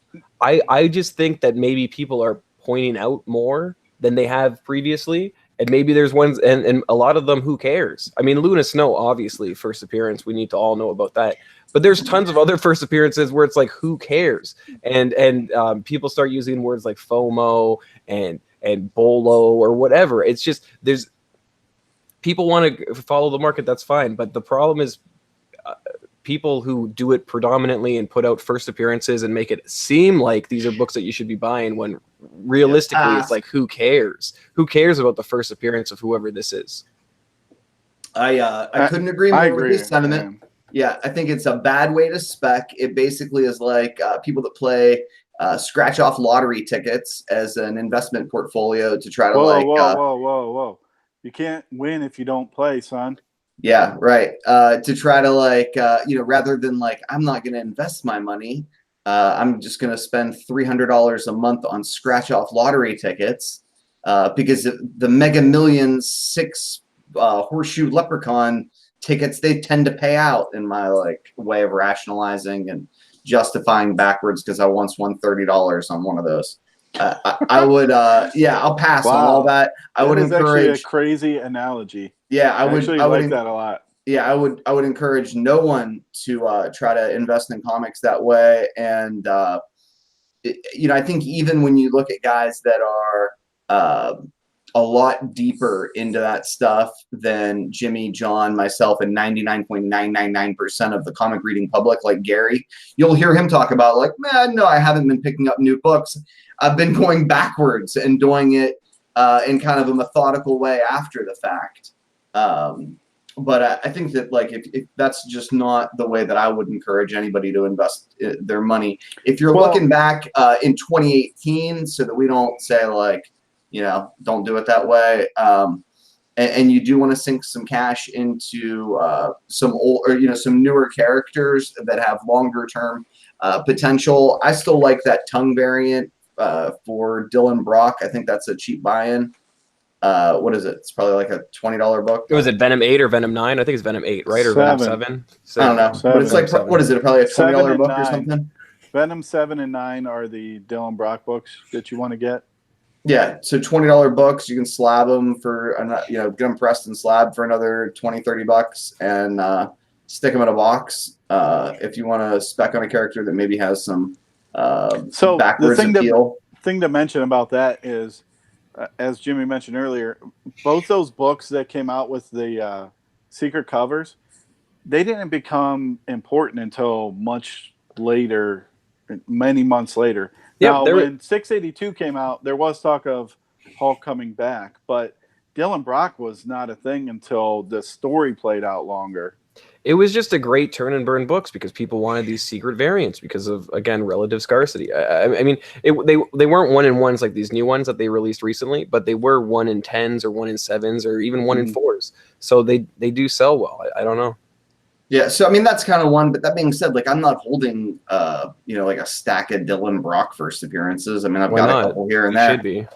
A: I just think that maybe people are pointing out more than they have previously. And maybe there's ones, and a lot of them, who cares? I mean, Luna Snow, obviously, first appearance. We need to all know about that. But there's tons of other first appearances where it's like, who cares? And people start using words like FOMO and BOLO or whatever. It's just, there's people want to follow the market. That's fine. But the problem is people who do it predominantly and put out first appearances and make it seem like these are books that you should be buying, when realistically it's like, who cares? Who cares about the first appearance of whoever this is?
C: I couldn't agree more with this sentiment. Yeah, I think it's a bad way to spec. It basically is like people that play scratch off lottery tickets as an investment portfolio to try to
B: whoa. You can't win if you don't play, son.
C: Yeah, right. To try to rather than like, I'm not going to invest my money. I'm just going to spend $300 a month on scratch off lottery tickets because the Mega Millions 6 horseshoe leprechaun tickets, they tend to pay out, in my way of rationalizing and justifying backwards, because I once won $30 on one of those. I would, I'll pass on all that. I would encourage
B: actually a crazy analogy.
C: Yeah, I would
B: like that a lot.
C: Yeah, I would encourage no one to try to invest in comics that way. And I think even when you look at guys that are a lot deeper into that stuff than Jimmy, John, myself, and 99.999% of the comic reading public, like Gary, you'll hear him talk about like, man, no, I haven't been picking up new books. I've been going backwards and doing it in kind of a methodical way after the fact. But I think that if that's just not the way that I would encourage anybody to invest their money. If you're looking back in 2018, so that we don't say don't do it that way. And you do want to sink some cash into some old or some newer characters that have longer term potential. I still like that tongue variant for Dylan Brock. I think that's a cheap buy-in. What is it? It's probably like a $20 book.
A: Was it Venom 8 or Venom 9? I think it's Venom 8, right? Or Venom 7?
C: I don't know. But it's like, what is it? Probably a $20 book or something?
B: Venom 7 and 9 are the Dylan Brock books that you want to get.
C: Yeah, so $20 books, you can slab them for, get them pressed and slabbed for another $20-$30 and stick them in a box. If you want to spec on a character that maybe has some backwards appeal.
B: The thing to mention about that is, as Jimmy mentioned earlier, both those books that came out with the secret covers, they didn't become important until much later, many months later. Now, when 682 came out, there was talk of Hulk coming back, but Dylan Brock was not a thing until the story played out longer.
A: It was just a great turn and burn books because people wanted these secret variants because of, again, relative scarcity. I mean, they weren't 1-in-1s like these new ones that they released recently, but they were 1-in-10s or 1-in-7s or even 1-in-4s. So they do sell well. I don't know.
C: Yeah, so I mean that's kind of one. But that being said, I'm not holding like a stack of Dylan Brock first appearances. I mean, I've got a couple here and there.
A: Should be.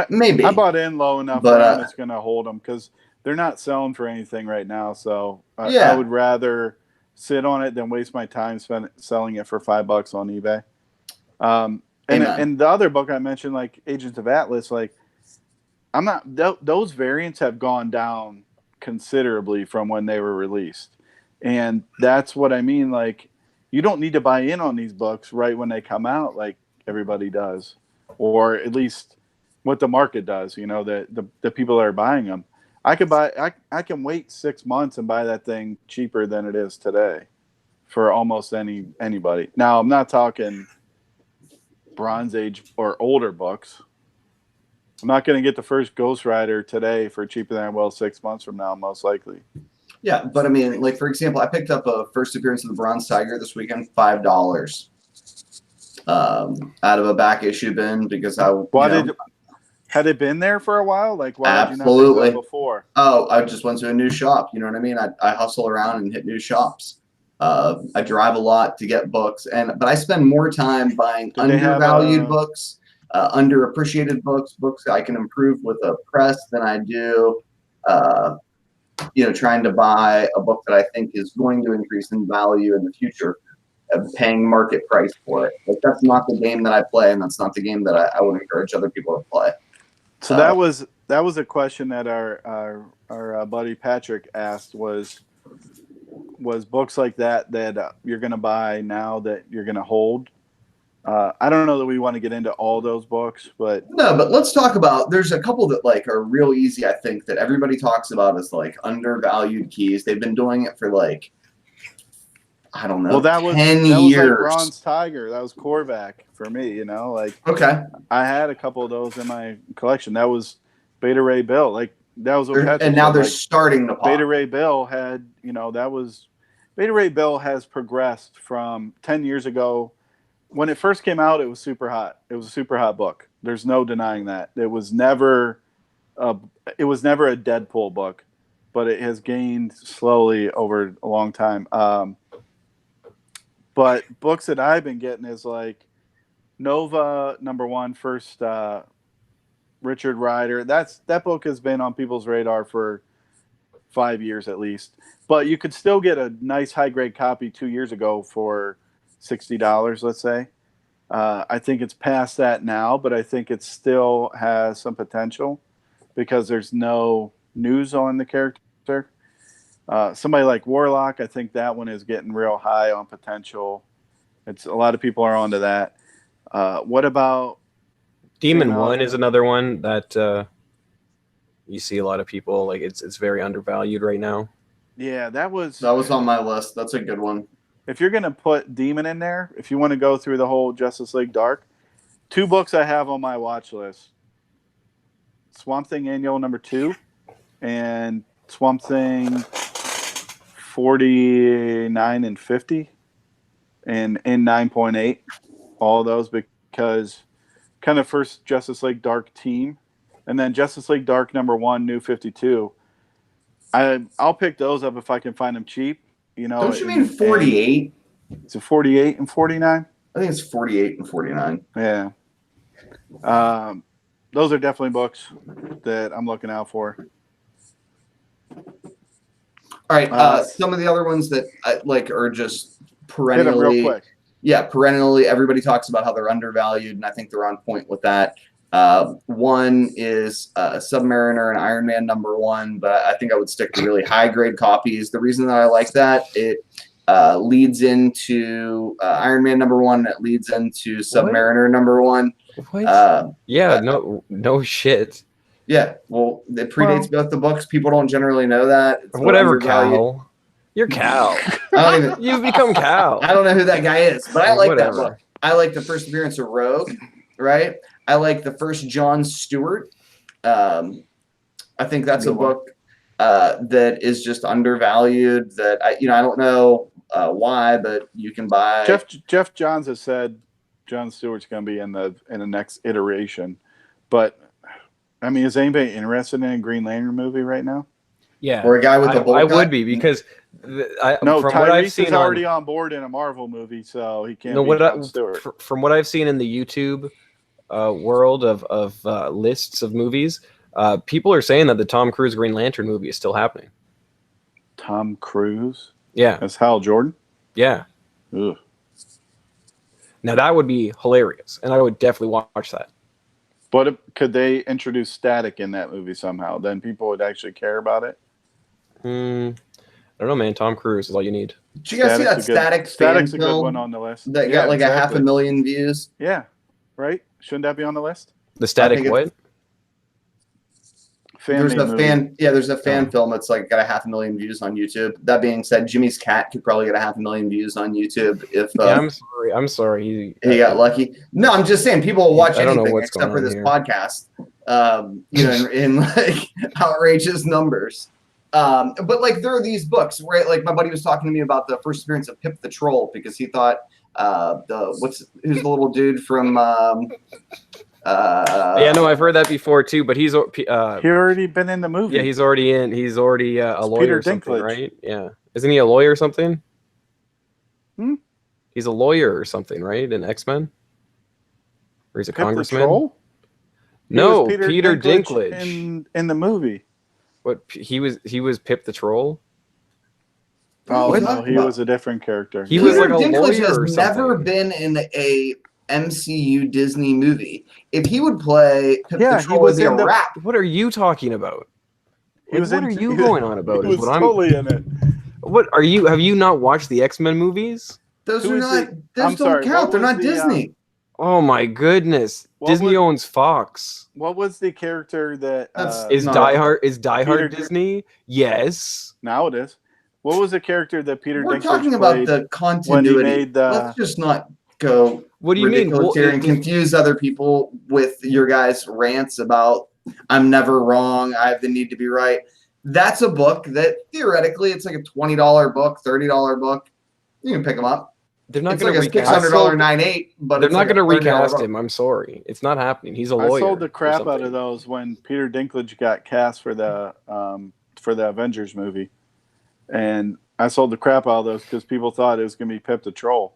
C: Maybe
B: I bought in low enough that I'm just going to hold them because they're not selling for anything right now. So I would rather sit on it than waste my time selling it for $5 on eBay. And the other book I mentioned, like Agents of Atlas, I'm not. Those variants have gone down considerably from when they were released. And that's what I mean. You don't need to buy in on these books right when they come out, like everybody does, or at least what the market does. The people that are buying them. I can wait 6 months and buy that thing cheaper than it is today, for almost anybody. Now I'm not talking Bronze Age or older books. I'm not going to get the first Ghost Rider today for cheaper than I will 6 months from now, most likely.
C: Yeah, but I mean, like for example, I picked up a first appearance of the Bronze Tiger this weekend, $5, out of a back issue bin because
B: Had it been there for a while? Like, why did you not pick
C: absolutely
B: it up before?
C: Oh, I just went to a new shop. You know what I mean? I hustle around and hit new shops. I drive a lot to get books, but I spend more time buying undervalued books, underappreciated books I can improve with a press than I do, trying to buy a book that I think is going to increase in value in the future, paying market price for it. Like that's not the game that I play, and that's not the game that I would encourage other people to play.
B: So that was a question that our buddy Patrick asked was books like that you're going to buy now that you're going to hold. I don't know that we want to get into all those books, but
C: let's talk about. There's a couple that like are real easy. I think that everybody talks about as like undervalued keys. They've been doing it for like I don't know.
B: Well,
C: 10
B: years. Was like Bronze Tiger. That was Korvac for me. Like
C: okay.
B: I had a couple of those in my collection. That was Beta Ray Bill. Like that was what Patrick
C: and now
B: said.
C: they're
B: like,
C: starting to pop.
B: Beta Ray Bill had Beta Ray Bill has progressed from 10 years ago. When it first came out, it was super hot. It was a super hot book. There's no denying that. It was never a Deadpool book, but it has gained slowly over a long time. But books that I've been getting is like Nova #1, first Richard Rider. That book has been on people's radar for 5 years at least. But you could still get a nice high grade copy 2 years ago for $60, let's say. I think it's past that now, but I think it still has some potential because there's no news on the character. Somebody like Warlock, I think that one is getting real high on potential. It's a lot of people are onto that. What about
A: Demon 1 is another one that you see a lot of people like. It's very undervalued right now.
B: Yeah, that was
C: on my list. That's a good one.
B: If you're going to put Demon in there, if you want to go through the whole Justice League Dark, 2 books I have on my watch list. Swamp Thing Annual #2 and Swamp Thing 49 and 50 and in 9.8. All of those because kind of first Justice League Dark team. And then Justice League Dark #1, New 52. I'll pick those up if I can find them cheap.
C: Don't you mean 48?
B: Is it 48 and 49?
C: I think it's 48 and 49.
B: Yeah. Those are definitely books that I'm looking out for.
C: All right. Some of the other ones that I like are just perennially.
B: Hit them real quick.
C: Yeah, perennially. Everybody talks about how they're undervalued, and I think they're on point with that. One is Submariner and Iron Man #1, but I think I would stick to really high grade copies. The reason that I like that, it leads into Iron Man #1, it leads into Submariner #1.
A: What? No shit.
C: Yeah, well, it predates both the books. People don't generally know that.
A: Whatever, Cal. You're Cal. You've become Cal.
C: I don't know who that guy is, but I like that book. I like the first appearance of Rogue, right? I like the first John Stewart. I think that's a book that is just undervalued. That I don't know why, but you can buy.
B: Jeff Johns has said John Stewart's going to be in the next iteration, but I mean, is anybody interested in a Green Lantern movie right now?
A: Yeah,
C: or a guy with a bowl cut?
A: I would be because
B: Tyrese is already on board in a Marvel movie, so he can't. be John Stewart.
A: From what I've seen in the YouTube world of lists of movies, people are saying that the Tom Cruise Green Lantern movie is still happening.
B: Tom Cruise?
A: Yeah.
B: As Hal Jordan?
A: Yeah.
B: Ugh.
A: Now that would be hilarious, and I would definitely watch that.
B: But could they introduce Static in that movie somehow? Then people would actually care about it?
A: I don't know, man. Tom Cruise is all you need.
C: Did you guys see that
B: Static's a good one on the list.
C: That got like 500,000 views?
B: Yeah. Right? Shouldn't that be on the list?
A: The Static what?
C: There's a fan film that's like got 500,000 views on YouTube. That being said, Jimmy's Cat could probably get 500,000 views on YouTube if
A: I'm sorry.
C: He got lucky. No, I'm just saying people will watch anything except for this podcast. in like outrageous numbers. But like there are these books, right? Like my buddy was talking to me about the first appearance of Pip the Troll because he thought who's the little dude from
A: yeah, no, I've heard that before too. But he's
B: he already been in the movie.
A: Yeah, he's already in. He's already a lawyer
B: Peter
A: or something,
B: Dinklage.
A: right? Yeah, isn't he a lawyer or something?
B: Hmm?
A: He's a lawyer or something, right? In X-Men, or he's a
B: Pip
A: congressman.
B: The Troll?
A: No,
B: He was
A: Peter Dinklage.
B: in the movie.
A: What he was Pip the Troll.
B: Oh
C: What?
B: no, he was a different character.
A: He was
C: Peter
A: like a
C: Dinklage
A: lawyer or
C: has never
A: something.
C: been in a MCU Disney movie. If he would play Pip
B: Yeah,
C: the
B: he
C: Troll,
B: was
C: would be a
B: in the-
C: rap.
A: What are you talking about?
B: He was
A: what
B: in-
A: are you
B: he-
A: going on about?
B: He
A: Is
B: was
A: what I'm.
B: totally in it.
A: What are you? Have you not watched the X-Men movies?
C: Those
B: Who
C: are
B: is
C: not.
B: the-
C: Those
B: I'm
C: don't
B: sorry,
C: count.
B: what
C: They're
B: was
C: not
B: the,
C: Disney.
A: Oh my goodness!
B: What
A: Disney
B: was-
A: owns Fox.
B: What was the character that
C: That's-
A: Is
C: No.
A: Die Hard
B: Peter-
A: Disney? Yes.
B: now it is? What was the character that Peter
C: We're
B: Dinklage
C: talking about
B: played?
C: the continuity.
B: made the-
C: Let's just not go
A: What do you mean?
C: ridiculous here and confuse other people with your guys' rants about I'm never wrong. I have the need to be right. That's a book that theoretically it's like a $20 book, $30 book. You can pick them up.
A: They're not
C: It's
A: going
C: like
A: to
C: a
A: recast.
C: $600 9.8, but
A: They're
C: it's
A: not
C: like
A: going to
C: a $30
A: recast
C: book.
A: him. I'm sorry, it's not happening. He's a
B: I
A: lawyer.
B: sold the
A: or
B: crap out
A: something.
B: of those when Peter Dinklage got cast for the Avengers movie, and I sold the crap out of those because people thought it was going to be Pip the Troll.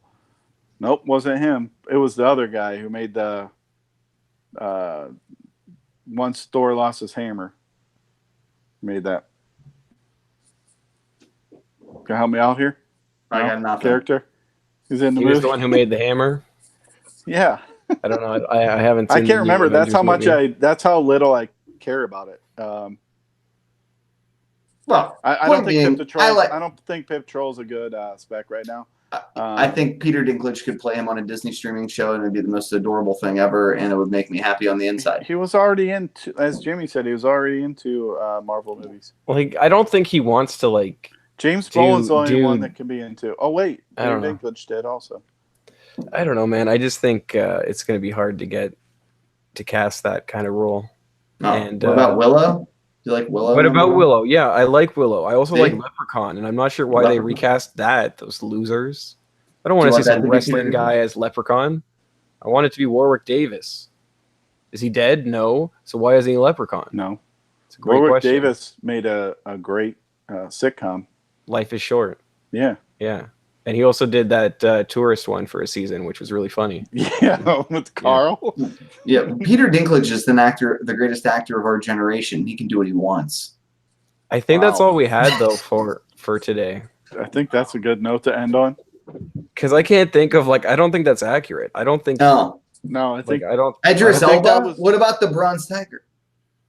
B: Nope, wasn't him. It was the other guy who made the once Thor lost his hammer. Made that. Can you help me out here?
C: I
B: No?
C: got nothing.
B: Character. He's in the
A: He
B: movie.
A: was the one who made the hammer.
B: Yeah.
A: I don't know. I haven't.
B: I
A: Seen
B: can't remember.
A: the
B: That's how much
A: Avengers
B: that's how little I care about it.
C: Well,
B: I
C: point
B: don't think
C: being,
B: Pip the Troll.
C: I
B: don't think Pip Troll's a good spec right now.
C: I think Peter Dinklage could play him on a Disney streaming show and it'd be the most adorable thing ever, and it would make me happy on the inside.
B: He was already into, as Jimmy said, he was already into Marvel movies.
A: Like, I don't think he wants to like.
B: James Boland's the only
A: dude.
B: one that can be into. Oh wait,
A: I
B: Peter
A: don't know.
B: Dinklage did also.
A: I don't know, man. I just think it's going to be hard to get to cast that kind of role.
C: Oh,
A: And,
C: what about Willow? Do you like Willow?
A: What about Willow? Yeah, I like Willow. I also
C: See?
A: like Leprechaun, and I'm not sure why they
C: Leprechaun.
A: recast that. Those losers. I don't want
C: Do
A: to
C: you
A: see
C: want that
A: some
C: to be
A: wrestling
C: Peter
A: guy as Leprechaun. I want it to be Warwick Davis. Is he dead? No. So why is he a Leprechaun?
B: No,
A: It's a great
B: Warwick
A: question.
B: Davis made a great sitcom.
A: Life is short.
B: Yeah,
A: Yeah. And he also did that tourist one for a season, which was really funny.
B: yeah, with Carl.
C: Yeah, Peter Dinklage is the greatest actor of our generation. He can do what he wants.
A: I think that's
C: Wow.
A: all we had though for today.
B: I think that's a good note to end on.
A: Because I can't think of I don't think that's accurate. I don't think
C: No,
B: No, I think
A: I don't.
C: Idris
B: I think that
C: Elba.
B: was-
C: What about the Bronze Tiger?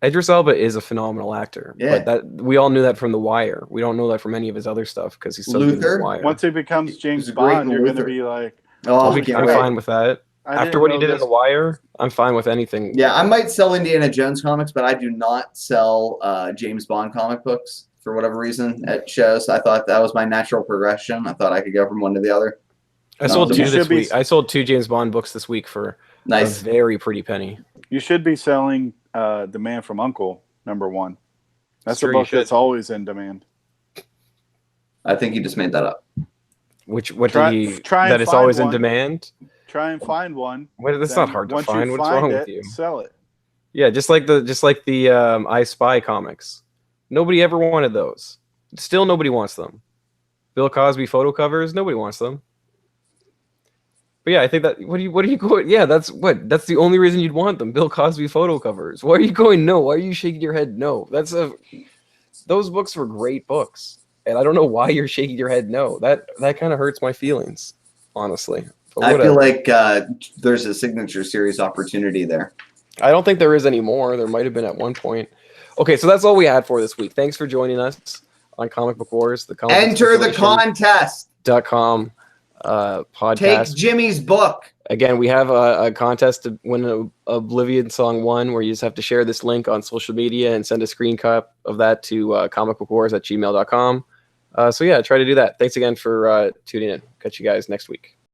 A: Idris Elba is a phenomenal actor.
C: Yeah.
A: But that we all knew that from The Wire. We don't know that from any of his other stuff because he's so good in
C: Luther?
A: The Wire.
B: once he becomes
C: He
B: James
C: was great
B: Bond,
C: in
B: you're going to
C: Luther.
B: be like,
C: Oh, I
A: I'm
C: can't wait.
A: fine with that.
B: I
A: After
B: didn't
A: what he
B: know
A: did in
B: this-
A: The Wire, I'm fine with anything.
C: Yeah, I might sell Indiana Jones comics, but I do not sell James Bond comic books for whatever reason at shows. I thought that was my natural progression. I thought I could go from one to the other.
A: I sold
C: You
A: two
B: should
A: this
B: be-
A: week. I sold 2 James Bond books this week for
C: Nice.
A: a very pretty penny.
B: You should be selling The Man from U.N.C.L.E. #1. That's
A: Sure,
B: a
A: you
B: book that's
A: should.
B: always in demand.
C: I think you just made that up.
A: What
B: Try-
A: did he?
B: try and
A: That it's
B: find
A: always in
B: one.
A: demand.
B: Try and find one.
A: What? That's
B: then
A: not hard to
B: once you
A: find. What's
B: find
A: wrong
B: it,
A: with you?
B: Sell it.
A: Yeah, just like the I Spy comics. Nobody ever wanted those. Still, nobody wants them. Bill Cosby photo covers. Nobody wants them. But yeah, I think that. What are you going? Yeah, that's the only reason you'd want them. Bill Cosby photo covers. Why are you going no? Why are you shaking your head no? Those books were great books, and I don't know why you're shaking your head no. That kind of hurts my feelings, honestly. But
C: I feel
A: whatever.
C: like there's a signature series opportunity there.
A: I don't think there is anymore. There might have been at one point. Okay, so that's all we had for this week. Thanks for joining us on Comic Book Wars, the
C: Enter the contest.
A: .com podcast.
C: Take Jimmy's book.
A: Again, we have a contest to win a Oblivion Song 1 where you just have to share this link on social media and send a screen cap of that to comicbookwars@gmail.com. So yeah, try to do that. Thanks again for tuning in. Catch you guys next week.